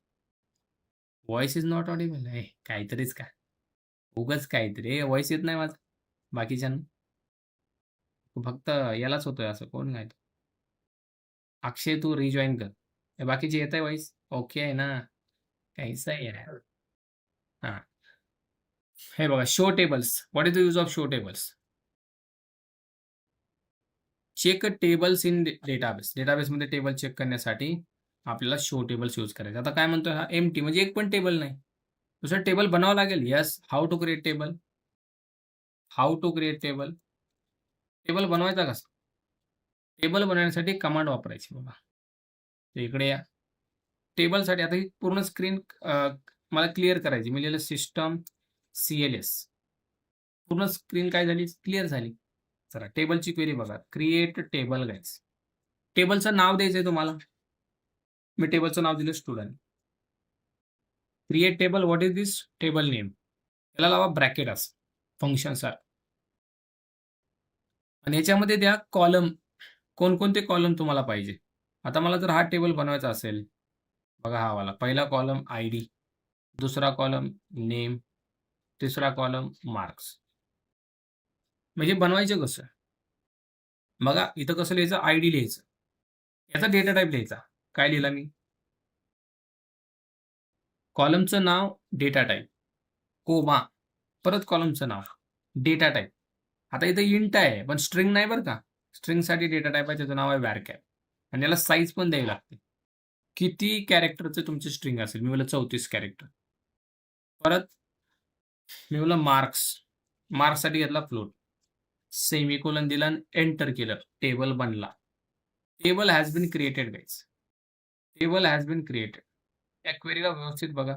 Voice is not audible. काहीतरीच काय? उगाच काहीतरी. व्हॉईस येत नाही माझं बाकीच्यांना. फक्त यालाच होतोय असं. कोण नाही? अक्षय तू रिजॉइन कर. हे बाकीचे येत आहे व्हॉईस? ओके आहे ना? कैसा आहे यार? हां. हे बघा show tables. What is the use of show tables? Check tables in database. डेटाबेसमध्ये टेबल चेक करण्यासाठी आपल्याला शो टेबल्स यूज करायचे. आता काय म्हणतोय हा एम्प्टी म्हणजे एक पण टेबल नाही. दुसरं टेबल बनावं लागेल. Yes. How to create table? Table बनवायचा कसा? टेबल बनवण्यासाठी कमांड वापरायची बघा. तर इकडे या. टेबलसाठी आता ही पूर्ण स्क्रीन मला क्लिअर करायची. मी लिहिलं सिस्टम CLS. पूर्ण स्क्रीन काय झाली? क्लिअर झाली. चला टेबलची क्वेरी बघा. Create table guys. टेबलचं नाव द्यायचंय तुम्हाला. मी टेबलचं नाव दिलं student. Create table. What is this? Table name. त्याला लावा ब्रॅकेट असं फंक्शनसारखं. आणि याच्यामध्ये द्या कॉलम. कोणकोणते कॉलम तुम्हाला पाहिजे? आता मला जर हा टेबल बनवायचा असेल, बघा हा वाला. पहिला कॉलम ID, दुसरा कॉलम नेम, तिसरा कॉलम मार्क्स. म्हणजे बनवायचं कसं? बघा इथं कसं लिहायचं? ID लिहायचं. याचा डेटा टाइप लिहायचा. काय लिहिला मी? कॉलमचं नाव, डेटा टाइप, कोमा, परत कॉलमचं नाव, डेटा टाइप. आता इथं इंट आहे, पण स्ट्रिंग नाही बरं का. स्ट्रिंगसाठी डेटा टाइप आहे, त्याचं नाव आहे varchar. आणि याला साईज पण द्यावी लागते. किती कॅरेक्टरचे तुमचे स्ट्रिंग असेल? मी म्हणलं 34 कॅरेक्टर. परत मी म्हणलं मार्क्स. मार्क्ससाठी घेतला फ्लोट. सेमिकोलॉन दिला आणि एंटर केलं. टेबल बनला. Table has been created guys. Table has been created. या क्वेरीला व्यवस्थित बघा.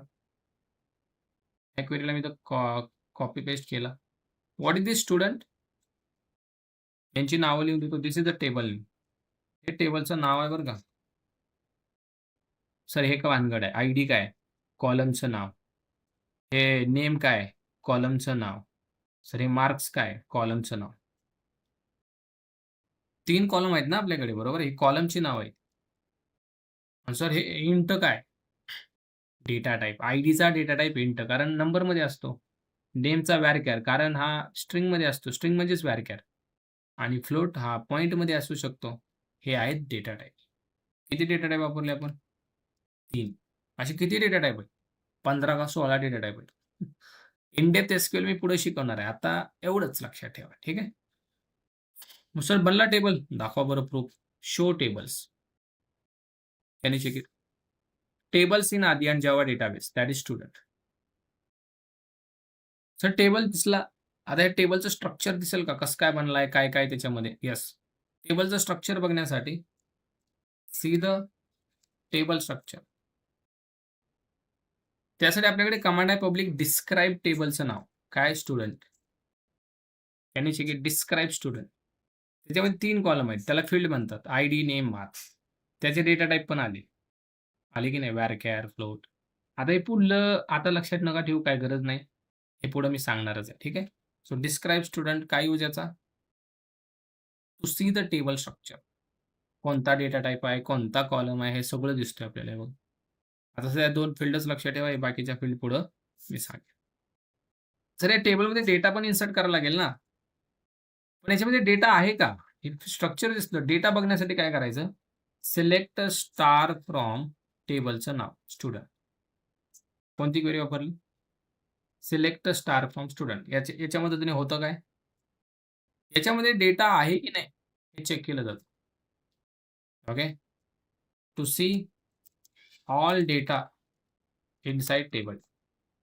या क्वेरीला मी तर कॉपी पेस्ट केला. What is this student? यांची नावं लिहून देतो. This is the table. हे टेबलचं नाव आहे बरं का. सर हे का भानगड आहे? ID काय? कॉलमचं नाव. हे नेम काय? कॉलमचं नाव. सर हे मार्क्स काय? कॉलमचं नाव. 3 कॉलम आहेत ना आपल्याकडे, बरोबर? ही कॉलमची नाव आहे. आणि सर हे इंट काय? Data type. IDचा डेटा टाइप इंट, कारण नंबरमध्ये असतो. नेमचा varchar, कारण हा स्ट्रिंगमध्ये असतो. स्ट्रिंग म्हणजेच varchar. आणि फ्लोट हा पॉइंटमध्ये असू शकतो. हे आहेत डेटा टाइप. किती डेटा टाइप वापरले आपण? 3. असे किती डेटा टाइप आहेत? 15 का 16 डेटा टाइप आहेत. इन डेप्थ SQL मी पुढे शिकवणार आहे. आता एवढंच लक्षात ठेवा. ठीक आहे? मग सर बनला टेबल. दाखवा बरं proof. Show tables. Can you check it? Tables in Aadi आणि Java database. That is student. Sir table दिसला. आता या टेबलचं स्ट्रक्चर दिसेल का? कसं काय बनलाय? काय काय त्याच्यामध्ये? येस. टेबलचं स्ट्रक्चर बघण्यासाठी सी द टेबल स्ट्रक्चर. त्यासाठी आपल्याकडे कमांड आहे पब्लिक डिस्क्राईब टेबलचं नाव. काय? Student. Can you check it? Describe student. त्याच्यामध्ये 3 कॉलम आहेत. त्याला फील्ड म्हणतात. ID, name, marks. त्याचे डेटा टाइप पण आले. आले की नाही? varchar, float. आता हे पुढलं आता लक्षात नका ठेवू, काही गरज नाही. हे पुढं मी सांगणारच आहे. ठीक आहे? सो डिस्क्राईब स्टुडंट काय यूज याचा? To see the table structure. कोणता डेटा टाइप आहे, कोणता कॉलम आहे, हे सगळं दिसतंय आपल्याला हे बघा. आता सध्या 2 फील्डच लक्षात ठेवा. हे बाकीच्या फील्ड पुढं मी सांगेन. सर या टेबलमध्ये डेटा पण इन्सर्ट करावा लागेल ना? पण याच्यामध्ये डेटा आहे का? हे स्ट्रक्चर दिसलं. डेटा बघण्यासाठी काय करायचं? सिलेक्ट स्टार फ्रॉम टेबलचं नाव स्टुडंट. कोणती क्वेरी वापरली? Select star from student. याच्या मदतीने होतं काय? याच्यामध्ये डेटा आहे की नाही हे चेक केलं जातं. Okay. To see all data inside table.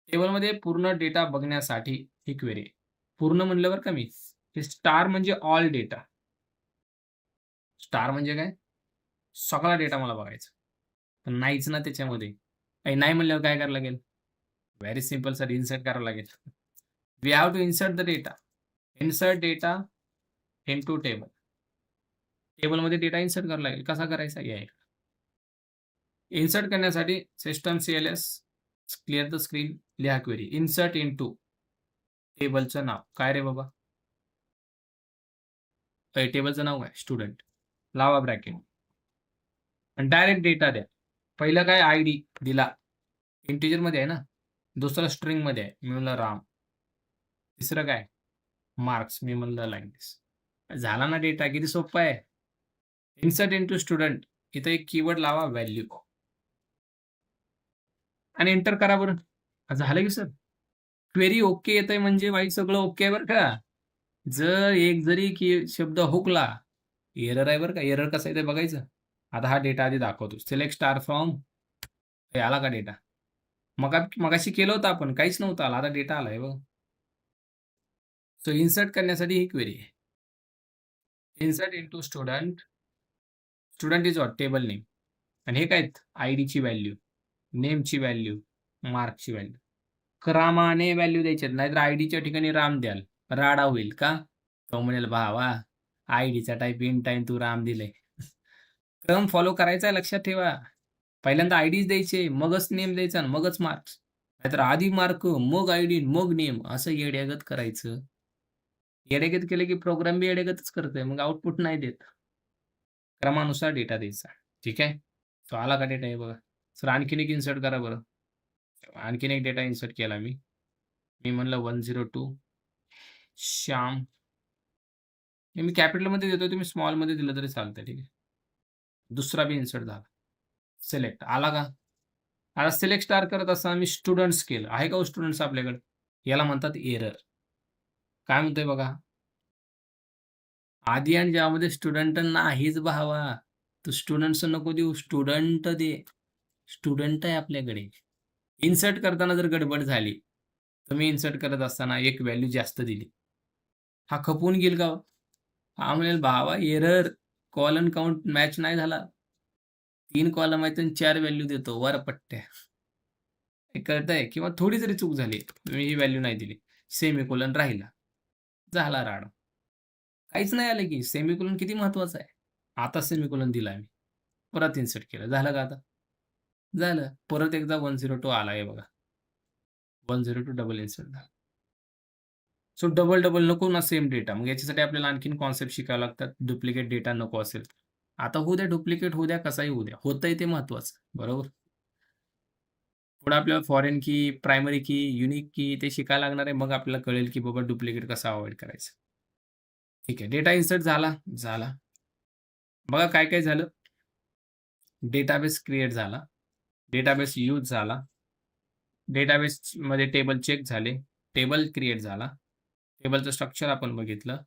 टेबलमध्ये पूर्ण डेटा बघण्यासाठी ही क्वेरी आहे. पूर्ण म्हणलं बरं का मी. हे स्टार म्हणजे ऑल डेटा. स्टार म्हणजे काय? सगळा डेटा मला बघायचा. पण नाहीच ना त्याच्यामध्ये. नाही म्हणल्यावर काय करावं लागेल? व्हेरी सिंपल सर, इन्सर्ट करावं लागेल. We have to insert the data. Insert data into table. टेबलमध्ये डेटा इन्सर्ट करावा लागेल. कसा करायचा? या इन्सर्ट करण्यासाठी system CLS clear the screen, लिहा क्वेरी. इन्सर्ट इंटू टेबलचं नाव. काय रे बाबा? टेबलचं नाव काय? स्टुडंट. लावा ब्रॅकेट. आणि डायरेक्ट डेटा द्या. पहिलं काय? ID दिला. इंटिजरमध्ये आहे ना. दुसरं स्ट्रिंगमध्ये आहे. मी म्हणलं राम. तिसरं काय? मार्क्स. मी म्हणलं लाईक दिस. झाला ना डेटा. किती सोपं आहे. Insert into student. इथं एक कीवर्ड लावा, व्हॅल्यू. आणि एंटर करा बरं. झालं की सर. क्वेरी ओके येतंय म्हणजे भाई सगळं ओके आहे बरं का. जर एक जरी की शब्द हुकला, एरर आहे बरं का. एरर कसं आहे ते बघायचं. आता हा डेटा आधी दाखवतो. Select star from. आला का डेटा? मगाशी केलं होतं आपण, काहीच नव्हतं आला. आता डेटा आलाय बघ. सो इन्सर्ट करण्यासाठी ही क्वेरी आहे. Insert into student. Student is what? Table name. आणि हे काय? आयडीची व्हॅल्यू, नेमची व्हॅल्यू, मार्कची व्हॅल्यू. क्रमाने व्हॅल्यू द्यायच्यात, नाहीतर आयडीच्या ठिकाणी राम द्याल. राडा होईल का? तो म्हणेल भावा, आयडीचा टाईप इन टाईम तू राम दिलंय. क्रम फॉलो करायचा आहे, लक्षात ठेवा. पहिल्यांदा आयडीच द्यायचे, मगच नेम द्यायचा आणि मगच मार्क्स. नाहीतर आधी मार्क, मग आयडी, मग नेम, असं येड्यागत करायचं. येडेगत केलं की प्रोग्राम बी येडेगतच करतोय, मग आउटपुट नाही देत. क्रमानुसार डेटा द्यायचा. ठीक आहे. तो आला का डेटा? हे बघा सर. आणखीन एक इन्सर्ट करा बरं. आणखीन एक डेटा इन्सर्ट केला मी. मी म्हणलं 102 श्याम. हे मी कॅपिटलमध्ये देतोय, तुम्ही स्मॉलमध्ये दिलं तरी चालतं. ठीक आहे. दुसरा बी इन्सर्ट झाला. सिलेक्ट आला का? आता सिलेक्ट स्टार करत असताना मी स्टुडंट्स केलं. आहे का स्टुडंट्स आपल्याकडे? याला म्हणतात एरर. काय म्हणतोय बघा. आधी आणि ज्यामध्ये स्टुडंट नाहीच भावा. तू स्टुडंट्स नको देऊ, स्टुडंट दे. स्टुडंट आहे आपल्याकडे. इन्सर्ट करताना जर गडबड झाली, तुम्ही इन्सर्ट करत असताना एक व्हॅल्यू जास्त दिली, हा खपून गेल का? हा म्हणेल भावा एरर, कॉलन काउंट मॅच नाही झाला. 3 कॉलम आहेत आणि 4 व्हॅल्यू देतो वर पट्ट्या. हे कळतंय? किंवा थोडी जरी चूक झाली, तुम्ही ही व्हॅल्यू नाही दिली, सेमिकोलन राहिला, झाला राड. काहीच नाही आलं की. सेमिकोलन किती महत्वाचं आहे. आता सेमिकोलन दिला मी, परत इन्सर्ट केलं, झालं का आता? झालं. परत एकदा 102 आला आहे बघा. 102 डबल इन्सर्ट झाला. सो डबल नको ना सेम डेटा. मग याच्यासाठी आपल्याला आणखीन कॉन्सेप्ट शिकावे लागतात. डुप्लिकेट डेटा नको असेल. आता होऊ द्या डुप्लिकेट, होऊ द्या कसाही होऊ द्या. होतंय ते महत्वाचं. बरोबर? पुढे आपल्याला फॉरेन की, प्रायमरी की, युनिक की ते शिकायला लागणार आहे. मग आपल्याला कळेल की बाबा डुप्लिकेट कसा अवॉइड करायचं. ठीक आहे. डेटा इन्सर्ट झाला. बघा काय काय झालं. डेटाबेस क्रिएट झाला. डेटाबेस यूज झाला. डेटाबेसमध्ये टेबल चेक झाले. टेबल क्रिएट झाला. टेबलचं स्ट्रक्चर आपण बघितलं.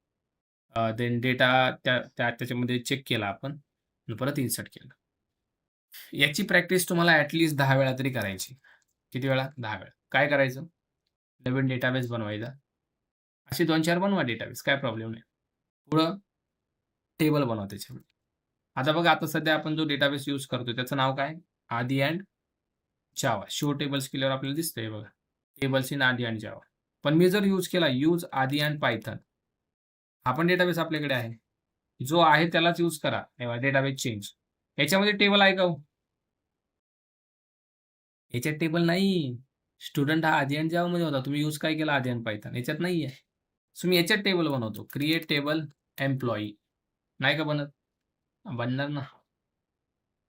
देन डेटा त्याच्यामध्ये चेक केला आपण आणि परत इन्सर्ट केलं. याची प्रॅक्टिस तुम्हाला ॲटलीस्ट 10 वेळा तरी करायची. किती वेळा? 10 वेळा. काय करायचं? नवीन डेटाबेस बनवायचा. असे 2-4 बनवा डेटाबेस, काय प्रॉब्लेम नाही. पुढं टेबल बनवा त्याच्यामध्ये. आता बघा, आता सध्या आपण जो डेटाबेस यूज करतोय त्याचं नाव काय? आदी अँड जावा. शो टेबल्स केल्यावर आपल्याला दिसतंय बघा. टेबल्स इन आदी अँड जावा. पण मी जर यूज केला यूज आदी अँड पायथन, हा पण डेटाबेस आपल्याकडे आहे. जो आहे त्यालाच यूज करा. Database change. याच्यामध्ये टेबल आहे का हो? याच्यात टेबल नाही. स्टुडंट हा आधी आणि जावामध्ये होता. तुम्ही यूज काय केला? आधी आणि पायथन. याच्यात नाही आहे. सो मी याच्यात टेबल बनवतो. Create table employee. नाही का बनत? बनणार ना.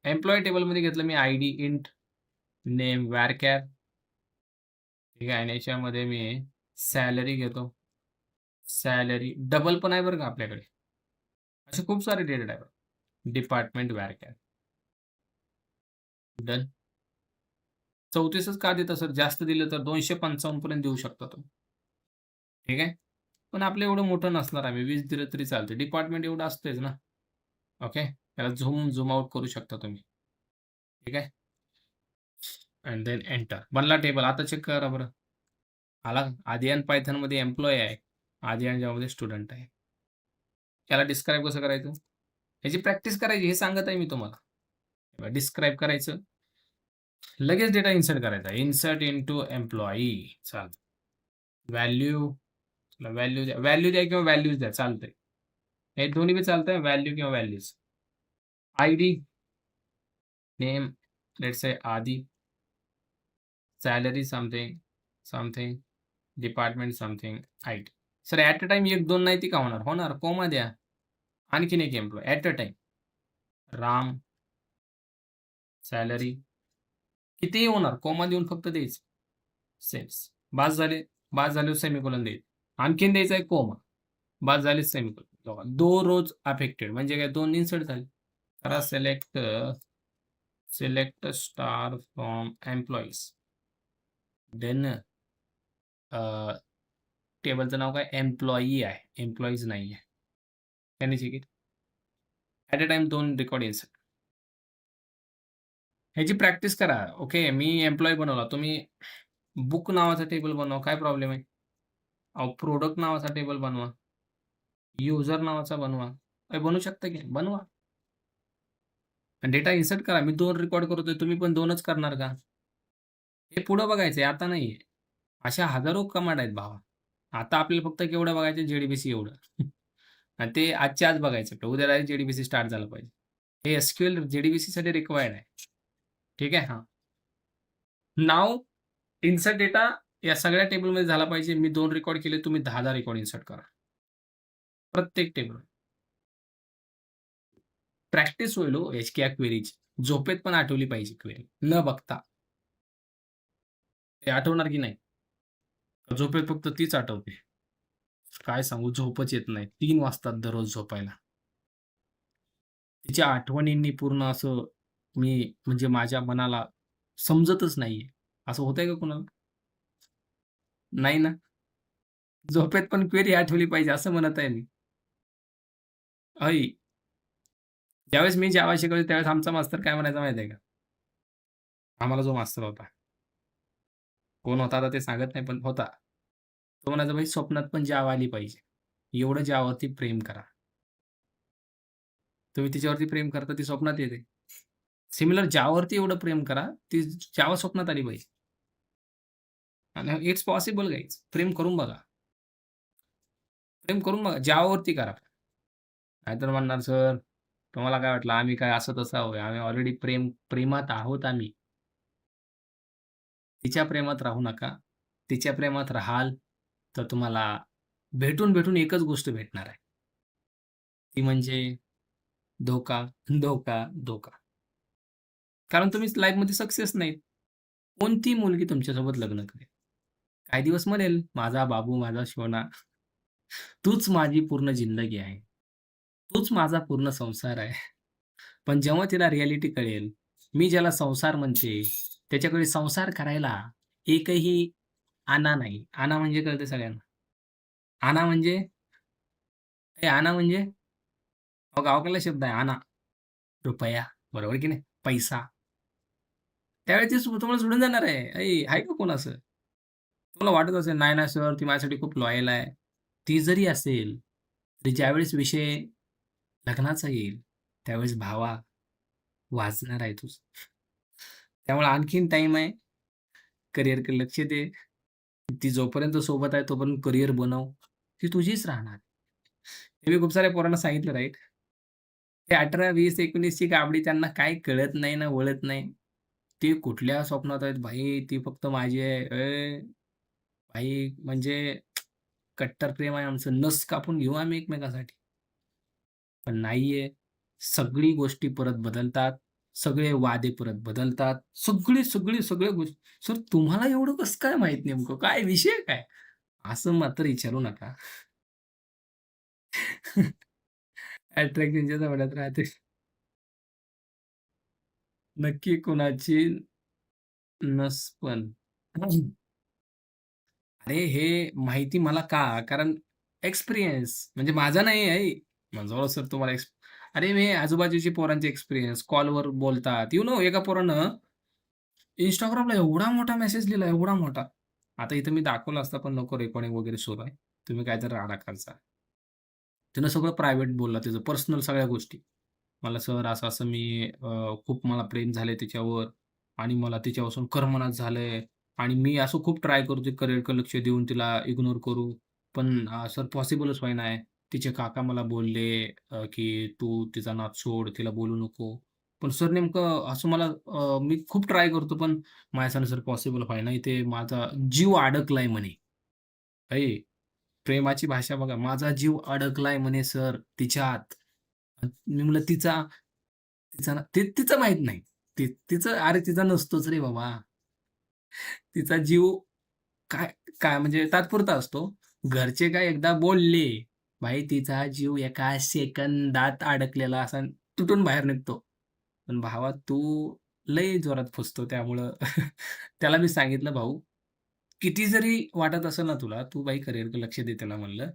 एम्प्लॉई टेबलमध्ये घेतलं मी आयडी, इंट, नेम, वॅरकॅर. ठीक आहे. आणि याच्यामध्ये मी सॅलरी घेतो. सॅलरी डबल पण आहे बरं का आपल्याकडे. असे खूप सारे डेटा आहे. डिपार्टमेंट वॅरकॅर. डन. 34च का देता सर? जास्त दिलं तर 255 पर्यंत देऊ शकता तुम्ही. ठीक आहे. पण आपलं एवढं मोठं नसणार, आम्ही 20 दिलं तरी चालते. डिपार्टमेंट एवढं असतेच ना. ओके. त्याला झूम आउट करू शकता तुम्ही. ठीक आहे. And then enter. बनला टेबल. आता चेक करा बरं. आला आधी आणि पायथॉनमध्ये एम्प्लॉयी आहे. आधी आणि जावामध्ये स्टुडंट आहे. त्याला डिस्क्राईब कसं करायचं? ह्याची प्रॅक्टिस करायची हे सांगत आहे मी तुम्हाला. डिस्क्राईब करायचं. लगेच डेटा इन्सर्ट करायचा. Insert into employee. चालतं. व्हॅल्यू व्हॅल्यू द्या. व्हॅल्यू द्या किंवा व्हॅल्यूज द्या चालतंय. हे दोन्ही बी चालतंय. व्हॅल्यू किंवा values. ID, name, let's say Aadi, salary something, something, department something, ID. Sir at a time 1-2 नाही ती का होणार? होणार. कोमा द्या. आणखीन एक employee at a time. Ram, salary. कितीही होणार. कोमा देऊन फक्त द्यायचं. सेल्स. बास झाले. बास झाल्यावर सेमिकोलॉन द्यायचं. आणखीन द्यायचा आहे कोमा. बास झाले सेमिकोलॉन. बघा 2 रोज अफेक्टेड म्हणजे काय 2 इन्सर्ट झाले. करा select star from employees. Then टेबलचं नाव काय? एम्प्लॉयी आहे. एम्प्लॉईज नाही आहे. त्याने check at a time 2 record insert. ह्याची प्रॅक्टिस करा. ओके. मी एम्प्लॉयी बनवला. तुम्ही बुक नावाचा टेबल बनवा. काय प्रॉब्लेम आहे? अहो प्रोडक्ट नावाचा टेबल बनवा. युजर नावाचा बनवा. बनवू शकता की? बनवा. डेटा इन्सर्ट करा. मी 2 रेकॉर्ड करतोय. तुम्ही पण 2च करणार का? हे पुढं बघायचंय, आता नाहीये. अशा हजारो कमांड आहेत भावा. आता आपल्याला फक्त केवढं बघायचं? JDBC एवढं. आणि ते आजच्या आज बघायचं. उद्या डायरेक्ट JDBC स्टार्ट झालं पाहिजे. हे SQL JDBCसाठी रिक्वायर्ड आहे. ठीक आहे? हां. नाव इन्सर्ट डेटा या सगळ्या टेबलमध्ये झाला पाहिजे. मी 2 रेकॉर्ड केले. तुम्ही 10-10 रेकॉर्ड इन्सर्ट करा. प्रत्येक टेबल. प्रॅक्टिस होईल हो HKR क्वेरीची. झोपेत पण आठवली पाहिजे क्वेरी. न बघता. ते आठवणार की नाही? झोपेत फक्त तीच आठवते. काय सांगू झोपच येत नाही. 3 वाजतात दररोज झोपायला. तिच्या आठवणींनी पूर्ण असं मी म्हणजे माझ्या मनाला समजतच नाहीये. असं होतंय का कुणाला? नाही ना? झोपेत पण क्वेरी आठवली पाहिजे असं म्हणत आहे मी. ऐ ज्यावेळेस मी जावा शिकवले त्यावेळेस आमचा मास्तर काय म्हणायचा माहिती आहे का? आम्हाला जो मास्तर होता. कोण होता आता ते सांगत नाही पण होता. तो म्हणायचा, "भाई स्वप्नात पण जावा आली पाहिजे. एवढं जावावरती प्रेम करा." तुम्ही तिच्यावरती प्रेम करता ती स्वप्नात येते. सिमिलर जावावरती एवढं प्रेम करा, ती जावा स्वप्नात आली पाहिजे. आणि इट्स पॉसिबल गाईज. प्रेम करून बघा. प्रेम करून बघा. जावावरती करा. नाहीतर म्हणणार, "सर तुम्हाला काय वाटलं आम्ही काय असं तसं आहोय. आम्ही ऑलरेडी प्रेमात आहोत आम्ही." तिच्या प्रेमात राहू नका. तिच्या प्रेमात राहाल, तर तुम्हाला भेटून एकच गोष्ट भेटणार आहे. ती म्हणजे धोका, धोका, धोका. कारण तुम्ही लाईफमध्ये सक्सेस नाहीत. कोणती मुलगी तुमच्यासोबत लग्न करेल? काही दिवस म्हणेल, "माझा बाबू, माझा सोना, तूच माझी पूर्ण जिंदगी आहे. तूच माझा पूर्ण संसार आहे." पण जेव्हा तिला रिॲलिटी कळेल, मी ज्याला संसार म्हणते, त्याच्याकडे संसार करायला एकही आणा नाही. आणा म्हणजे कळते सगळ्यांना. आणा म्हणजे हे आणा म्हणजे अहो गावाकडला शब्द आहे आणा. रुपया, बरोबर की नाही? पैसा. त्यावेळेस ती तुम्हाला सोडून जाणार आहे. आहे का कोण असं? तुम्हाला वाटत असेल, "नाही ना सर, ती माझ्यासाठी खूप लॉयल आहे." ती जरी असेल, तरी ज्यावेळेस विषय लग्नाचा येईल, त्यावेळेस भावा वाचणार आहे तुझं. त्यामुळे आणखीन टाईम आहे. करिअरकडे लक्ष दे. ती जोपर्यंत सोबत आहे तोपर्यंत करिअर बनव. ती तुझीच राहणार. हे मी खूप साऱ्या पोरांना सांगितलं राइट. ते 18, 20, 19 ची गाबडी त्यांना काही कळत नाही ना, वळत नाही. ते कुठल्या स्वप्नात आहेत भाई, ती फक्त माझी आहे. भाई म्हणजे कट्टर प्रेम आहे आमचं. नस कापून घेऊ आम्ही एकमेकांसाठी. पण नाहीये. सगळी गोष्टी परत बदलतात. सगळे वादे परत बदलतात. सगळ्या गोष्टी. सर तुम्हाला एवढं कसं काय माहीत नेमकं? काय विषय काय? असं मात्र विचारू नका. अट्रॅक्शनच्या जमान्यात राहते. नक्की कुणाची नसपण. अरे, हे माहिती मला का? कारण एक्सपिरियन्स म्हणजे माझा नाही आहे. माझं सर तुम्हाला अरे, मी आजूबाजूची पोरांचे एक्सपिरियन्स कॉलवर बोलतात. एका पोरानं Instagramला एवढा मोठा मेसेज लिहिला, एवढा मोठा. आता इथं मी दाखवलं असतं, पण नको रेकॉर्डिंग वगैरे सुरू आहे. तुम्ही काहीतरी राडा करता. त्यानं सगळं प्रायव्हेट बोलला, त्याचं पर्सनल सगळ्या गोष्टी. मला सर असं-असं खूप मला प्रेम झालंय तिच्यावर आणि मला तिच्यापासून करमनाच झालंय आणि मी असं खूप ट्राय करतोय करिअरकडे लक्ष देऊन तिला इग्नोर करू. पण सर पॉसिबलच होईनाय. तिचे काका मला बोलले की "तू तिचा नाद सोड, तिला बोलू नको." पण सर नेमकं असं मी खूप ट्राय करतो, पण माझ्याच्यानं सर पॉसिबल व्हायना. इथे माझा जीव अडकलाय म्हणे. "अये, प्रेमाची भाषा बघा. माझा जीव अडकलाय म्हणे सर तिच्यात." मी म्हणलं तिचा ना तिचं माहीत नाही. तिचं अरे तिचा नसतोच रे बाबा. तिचा जीव काय काय म्हणजे तात्पुरता असतो. घरचे काय एकदा बोलले, भाई तिचा जीव एका सेकंदात अडकलेला असा तुटून बाहेर निघतो. पण भावा तू लय जोरात फसतो त्यामुळं त्याला मी सांगितलं, "भाऊ, किती जरी वाटत असेल ना तुला, तू भाई करिअरकडे लक्ष दे." त्याला म्हणलं.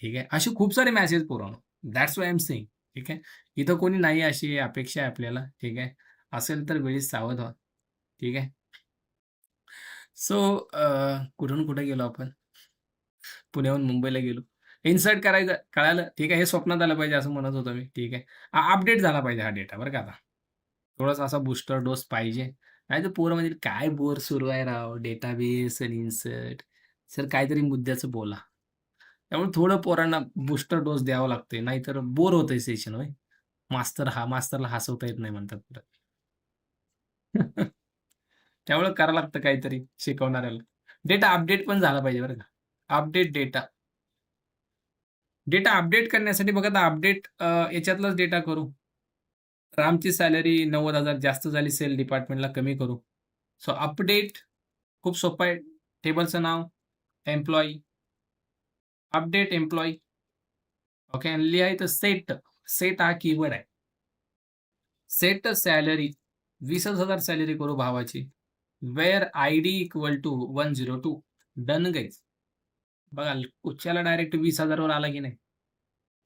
ठीक आहे. असे खूप सारे मॅसेज पोरांनो. That's why I am saying. ठीक आहे. इथं कोणी नाही अशी अपेक्षा आहे आपल्याला. ठीक आहे. असेल तर वेळीच सावध व्हा. ठीक आहे. सो कुठून कुठे गेलो आपण? पुण्याहून मुंबईला गेलो. इन्सर्ट करायचं कळालं. ठीक आहे. हे स्वप्नात आलं पाहिजे असं म्हणत होतो मी. ठीक आहे. अपडेट झाला पाहिजे हा डेटा बरं का आता. थोडासा असा बूस्टर डोस पाहिजे. नाहीतर पोरं म्हणतील, "काय बोर सुरू आहे राव, डेटाबेस आणि इन्सर्ट." सर काहीतरी मुद्द्याचं बोला. त्यामुळे थोडं पोरांना बूस्टर डोस द्यावा लागतोय. नाहीतर बोर होतंय सेशन होय. मास्तरला हसवता येत नाही म्हणतात परत. त्यामुळे करावं लागतं काहीतरी शिकवणाऱ्याला. डेटा अपडेट पण झाला पाहिजे बरं का. Update data. डेटा अपडेट करण्यासाठी बघा आता याच्यातलाच डेटा करू. रामची सॅलरी 90,000 जास्त झाली सेल डिपार्टमेंटला कमी करू. सो अपडेट खूप सोपं आहे. टेबलचं नाव एम्प्लॉयी, अपडेट एम्प्लॉयी. ओके आणि लिहायचं सेट. सेट हा कीवर्ड आहे. सेट सॅलरी 20,000 सॅलरी करू भावाची. Where ID equal to 102. Done guys. बघा कुच्याला डायरेक्ट 20,000 वर आला की नाही.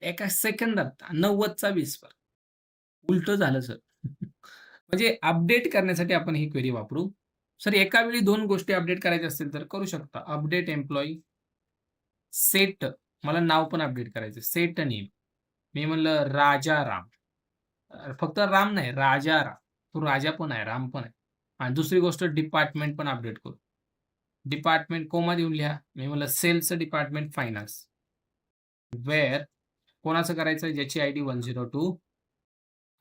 एका सेकंदात 90चा 20 वर. उलटं झालं सर. म्हणजे अपडेट करण्यासाठी आपण ही क्वेरी वापरू. सर एका वेळी 2 गोष्टी अपडेट करायच्या असतील तर करू शकता. अपडेट एम्प्लॉयी, सेट मला नाव पण अपडेट करायचं. Set name. मी म्हणलं राजाराम. फक्त राम नाही, राजाराम. तो राजा पण आहे, राम पण आहे. आणि दुसरी गोष्ट डिपार्टमेंट पण अपडेट करू. डिपार्टमेंट कोमा देऊन लिहा. मी म्हणलं सेल्सचं डिपार्टमेंट फायनान्स. वेअर कोणाचं करायचं ज्याची आयडी 102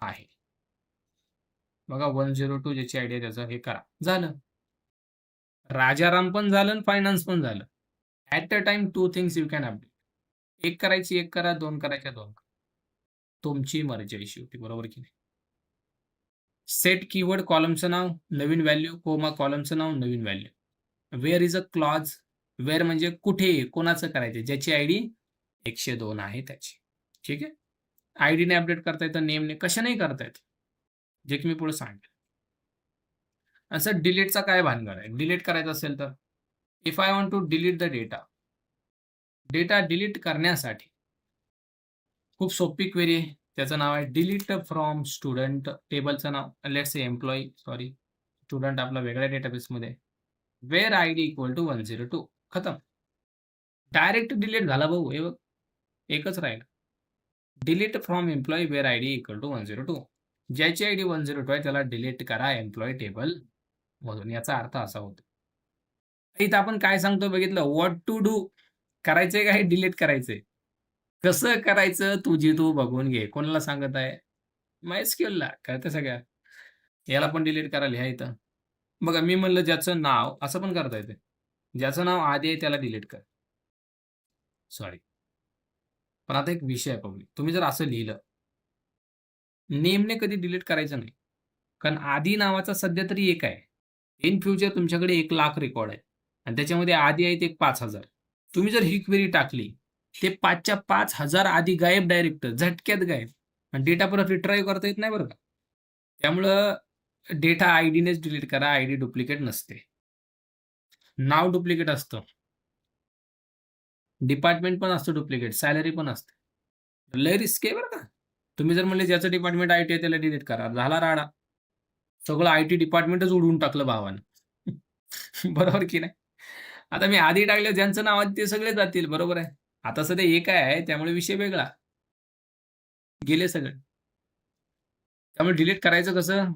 आहे. बघा 102 ज्याची आयडी आहे त्याचं हे करा. झालं. राजाराम पण झालं आणि फायनान्स पण झालं. At a time 2 things you can update. एक करायची एक करा, 2 करायच्या 2 करा. तुमची मर्जी आहे शेवटी, बरोबर की नाही? सेट कीवर्ड कॉलमचं नाव, नवीन व्हॅल्यू, कोमा कॉलमचं नाव, नवीन value. Where is a clause. Where म्हणजे कुठे, कोणाचं करायचं, ज्याची आयडी 102 आहे त्याची. ठीक आहे? आयडीने अपडेट करता येतं, नेमने कशानेही करता येतं. जे की मी पुढे सांगेन. असं डिलीटचा काय भानगड आहे? डिलीट करायचं असेल तर? If I want to delete the data. Data delete करण्यासाठी खूप सोपी क्वेरी आहे. त्याचं नाव आहे डिलीट फ्रॉम स्टुडंट. टेबलचं नाव let's say employee sorry. Student आपला वेगळ्या डेटाबेसमध्ये. वेअर आयडी इक्वल टू 102 खतम. डायरेक्ट डिलीट झाला भाऊ. हे बघ, एकच राहिलं. Delete from employee where ID equal to 102. ज्याची आयडी 102 आहे त्याला डिलीट करा एम्प्लॉयी टेबल मधून. याचा अर्थ असा होतो. इथं आपण काय सांगतो बघितलं? What to do. करायचंय का हे डिलीट करायचंय? कसं करायचं तुझी तू बघून घे. कोणाला सांगत आहे? MySQLला कळतं सगळ्या. याला पण डिलीट करा लिहा इथं. बघा मी म्हणलं ज्याचं नाव असं पण करता येते. ज्याचं नाव आधी आहे त्याला डिलीट कर. सॉरी. पण आता एक विषय आहे पब्लिक. तुम्ही जर असं लिहिलं, नेमने कधी डिलीट करायचं नाही. कारण आधी नावाचा सध्या तरी एक आहे. इन फ्युचर तुमच्याकडे 1,00,000 रेकॉर्ड आहेत आणि त्याच्यामध्ये आधी आहेत एक 5,000. तुम्ही जर ही क्वेरी टाकली, ते 5च्या 5,000 आधी गायब डायरेक्ट झटक्यात गायब आणि डेटा परत रिट्राईव्ह करता येत नाही बरं का. त्यामुळं डेटा आयडीनेच डिलीट करा. आयडी डुप्लिकेट नसते. नाव डुप्लिकेट असतं. डिपार्टमेंट पण असतं डुप्लिकेट, सॅलरी पण असते. लय रिस्की आहे बरं का. तुम्ही जर म्हणले ज्याचं डिपार्टमेंट आयटी आहे त्याला डिलीट करा. झाला राडा. सगळं आयटी डिपार्टमेंटच उडवून टाकलं भावानं. बरोबर की नाही? आता मी आधी टाकलं ज्यांचं नाव आहे ते सगळे जातील, बरोबर आहे. आता सध्या एक आहे त्यामुळे विषय वेगळा. गेले सगळे. त्यामुळे डिलीट करायचं कसं?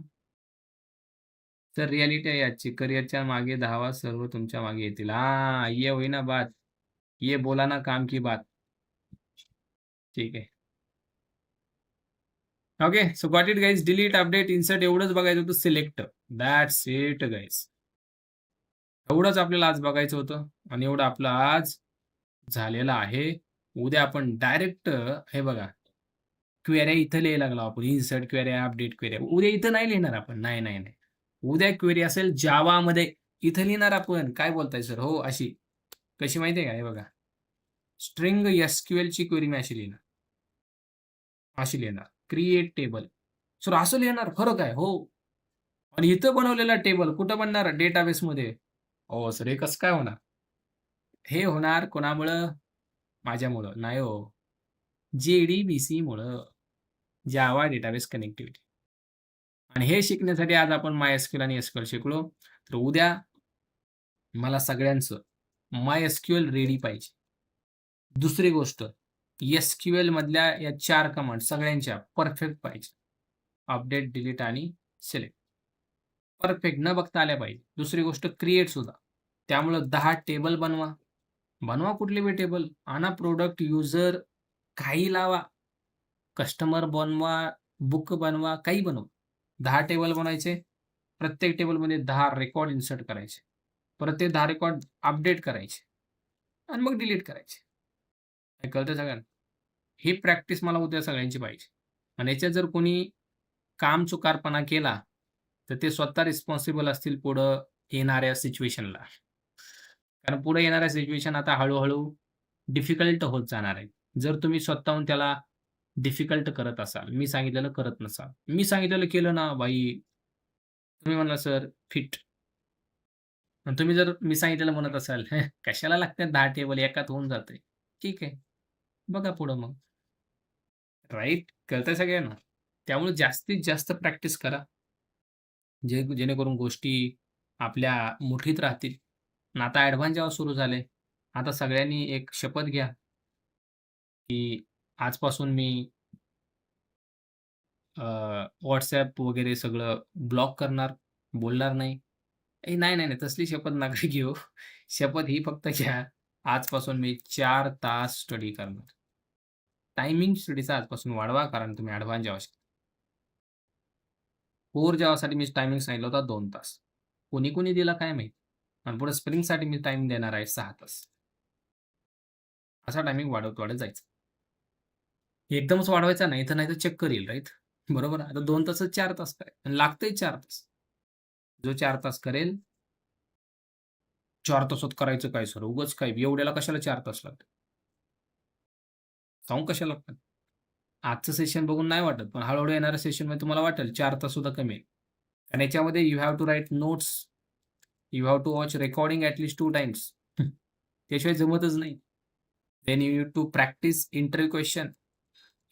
तर रिॲलिटी आहे आजची. करिअरच्या मागे धावा, सर्व तुमच्या मागे येतील. हां, ये हुई ना बात. ये बोला ना काम की बात. ठीक आहे. Okay. So got it guys. Delete, update, insert एवढंच बघायचं होतं. सिलेक्ट. That's it guys. एवढंच आपल्याला आज बघायचं होतं आणि एवढं आपलं आज झालेलं आहे. उद्या आपण डायरेक्ट हे बघा, क्वेऱ्या इथं लिहायला लागलो आपण. इन्सर्ट क्वेऱ्या, अपडेट क्वेऱ्या. उद्या इथं नाही लिहिणार आपण. नाही, नाही, नाही. उद्या क्वेरी असेल जावामध्ये. इथं लिहिणार आपण. काय बोलताय सर? हो, अशी. कशी माहिती आहे का? हे बघा. स्ट्रिंग एसक्यूएलची क्वेरी मी अशी लिहिणार. अशी लिहिणार. Create table. सर असं लिहिणार? फरक आहे. हो. आणि इथं बनवलेला टेबल कुठं बनणार? डेटाबेसमध्ये. हो सर, हे कसं काय होणार? हे होणार कोणामुळं? माझ्यामुळं. नाही हो. JDBCमुळं. Java database connectivity. आणि हे शिकण्यासाठी आज आपण MySQL आणि SQL शिकलो. तर उद्या मला सगळ्यांचं MySQL रेडी पाहिजे. दुसरी गोष्ट, SQL मधल्या या 4 कमांड सगळ्यांच्या परफेक्ट पाहिजे. अपडेट, डिलीट आणि सिलेक्ट. परफेक्ट न बघता आल्या पाहिजे. दुसरी गोष्ट क्रिएट सुद्धा. त्यामुळं 10 टेबल बनवा. बनवा कुठले बी टेबल. आणा प्रोडक्ट, युजर काही लावा. कस्टमर बनवा, बुक बनवा, काही बनवा. 10 टेबल बनायचे. प्रत्येक टेबलमध्ये 10 रेकॉर्ड इन्सर्ट करायचे. परत ते 10 रेकॉर्ड अपडेट करायचे आणि मग डिलीट करायचे. हे कळतंय सगळ्यांना? ही प्रॅक्टिस मला उद्या सगळ्यांची पाहिजे. आणि याच्यात जर कोणी कामचुकारपणा केला, तर ते स्वतः रिस्पॉन्सिबल असतील पुढं येणाऱ्या सिच्युएशनला. कारण पुढे येणाऱ्या सिच्युएशन आता हळू-हळू डिफिकल्ट होत जाणार आहेत. जर तुम्ही स्वतःहून त्याला डिफिकल्ट करत असाल, मी सांगितलेलं करत नसाल. मी सांगितलेलं केलं ना भाई, तुम्ही म्हणला सर फिट. आणि तुम्ही जर मी सांगितलेलं म्हणत असाल, "हं, कशाला लागतात 10 टेबल एकात होऊन जातंय." ठीक आहे. बघा पुढं मग. राइट? कळतंय सगळ्यांना? त्यामुळे जास्तीत जास्त प्रॅक्टिस करा. जेणेकरून गोष्टी आपल्या मुठीत राहतील. आणि आता ॲडव्हान्स जेव्हा सुरू झाले, आता सगळ्यांनी एक शपथ घ्या, की आजपासून मी WhatsApp वगैरे सगळं ब्लॉक करणार, बोलणार नाही. नाही, नाही, नाही. तसली शपथ नका घेऊ. शपथ ही फक्त घ्या, आजपासून मी 4 तास स्टडी करणार. टायमिंग स्टडीचा आजपासून वाढवा, कारण तुम्ही ॲडव्हान्स जावा शिकता. कोर जावासाठी मी टायमिंग सांगितला होता 2 तास. कोणी दिला काय माहीत. आणि पुढे स्प्रिंगसाठी मी टाईम देणार आहे 6 तास. असा टायमिंग वाढवत जायचं. एकदमच वाढवायचा नाही, तर नाहीतर चक्कर येईल, राइट? बरोबर. आता 2 तासात 4 तास करायचे आणि लागतंय 4 तास. जो 4 तास करेल, 4 तासात करायचं काय सर? उगाच काय एवढ्याला कशाला 4 तास लागतात? सांगू कशाला लागतात? आजचं सेशन बघून नाही वाटत, पण हळू येणाऱ्या सेशनमध्ये तुम्हाला वाटेल 4 तास सुद्धा कमी आहे. आणि याच्यामध्ये you have to write notes, you have to watch recording at least 2 times. त्याशिवाय जमतच नाही. Then you need to practice interview question.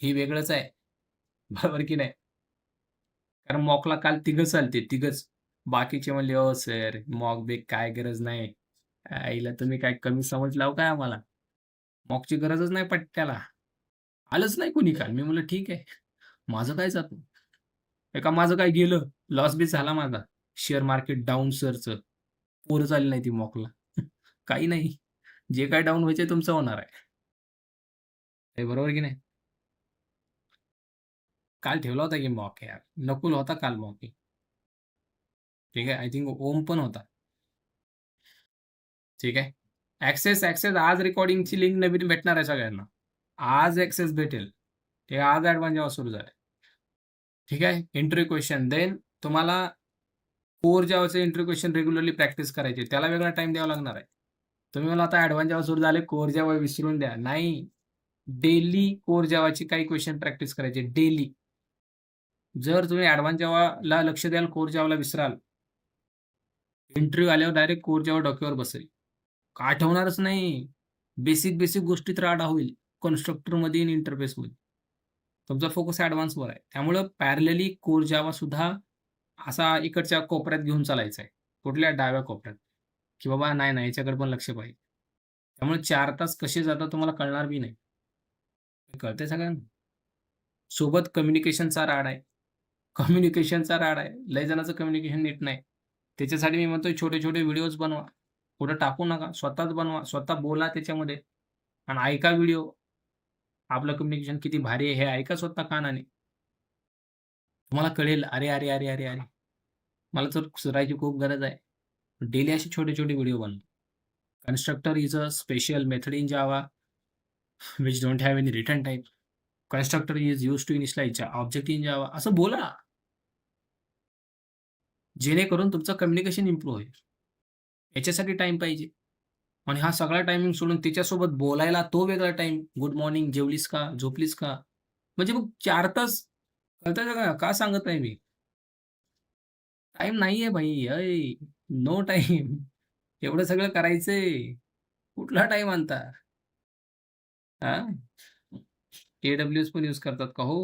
हे वेगळंच आहे. बरोबर की नाही? कारण मॉकला काल तिघंच आलते, तिघंच. बाकीचे म्हणले, "हो सर, मॉक-बिक काय गरज नाही. आईला तुम्ही काय कमी समजला हो काय आम्हाला? मॉकची गरजच नाही पट्ट्याला." आलंच नाही कोणी काल. मी म्हणलं, "ठीक आहे, माझं काय जातं." एका माझं काय गेलं, लॉस-बीस झाला माझा. शेअर मार्केट डाउन सरचं. पोरच आली नाही ती मॉकला. काही नाही. जे काही डाउन व्हायचंय तुमचं होणार आहे. हे बरोबर की नाही? काल ठेवला होता की मॉक यार. नकुल होता काल मॉक. ठीक आहे. आय थिंक ओम पण होता. ठीक आहे. ॲक्सेस आज रेकॉर्डिंगची लिंक नवीन भेटणार आहे सगळ्यांना. आज ॲक्सेस भेटेल. ते आज ॲडव्हान्स जेव्हा सुरू झाले. ठीक आहे. Interview question. देन तुम्हाला कोर जावाचे इंटरव्ह्यू क्वेश्चन रेग्युलरली प्रॅक्टिस करायचे. त्याला वेगळा टाईम द्यावा लागणार आहे. तुम्ही मला आता ॲडव्हान्स जेव्हा सुरू झाले, कोर जावा विसरून द्या. नाही. डेली कोर जावाची काही क्वेश्चन प्रॅक्टिस करायचे. डेली. जर तुम्ही ॲडव्हान्स जावाला लक्ष द्याल, कोर जावाला विसराल, इंटरव्ह्यू आल्यावर डायरेक्ट कोर जावा डोक्यावर बसेल. आठवणारच नाही. बेसिक गोष्टी तर आडा होईल. कन्स्ट्रक्टरमध्ये आणि इंटरफेसमध्ये. तुमचा फोकस ॲडव्हान्सवर आहे. त्यामुळं पॅरलली कोर जावा सुद्धा असा इकडच्या कोपऱ्यात घेऊन चालायचा आहे. कुठल्या? डाव्या कोपऱ्यात. की बाबा नाही, नाही याच्याकडे पण लक्ष पाहिजे. त्यामुळे 4 तास कसे जातात तुम्हाला कळणार बी नाही. कळतंय सगळ्यांना? सोबत कम्युनिकेशनचा राड आहे. कम्युनिकेशनचा राड आहे. लय जणांचं कम्युनिकेशन नीट नाही. त्याच्यासाठी मी म्हणतोय छोटे-छोटे व्हिडिओज बनवा. कुठं टाकू नका. स्वतःच बनवा. स्वतः बोला त्याच्यामध्ये आणि ऐका व्हिडिओ. आपलं कम्युनिकेशन किती भारी आहे हे ऐका स्वतः कानाने. तुम्हाला कळेल, अरे, अरे, अरे, अरे, अरे! मला तर सुधारायची खूप गरज आहे. डेली असे छोटे-छोटे व्हिडिओ बनवा. Constructor is a special method in Java which don't have any return type. Constructor is used to initialize object in Java. असं बोला, जेणेकरून तुमचं कम्युनिकेशन इम्प्रूव्ह होईल. याच्यासाठी टाईम पाहिजे आणि हा सगळा टायमिंग सोडून तिच्यासोबत बोलायला तो वेगळा टाईम. गुड मॉर्निंग, जेवलीस का? झोपलीस का? म्हणजे मग 4 तास कळतंय का? का सांगत आहे मी? टाईम नाहीये भाई. अय, नो टाईम. एवढं सगळं करायचंय. कुठला टाईम आणता? हां? AWS पण यूज करतात का हो?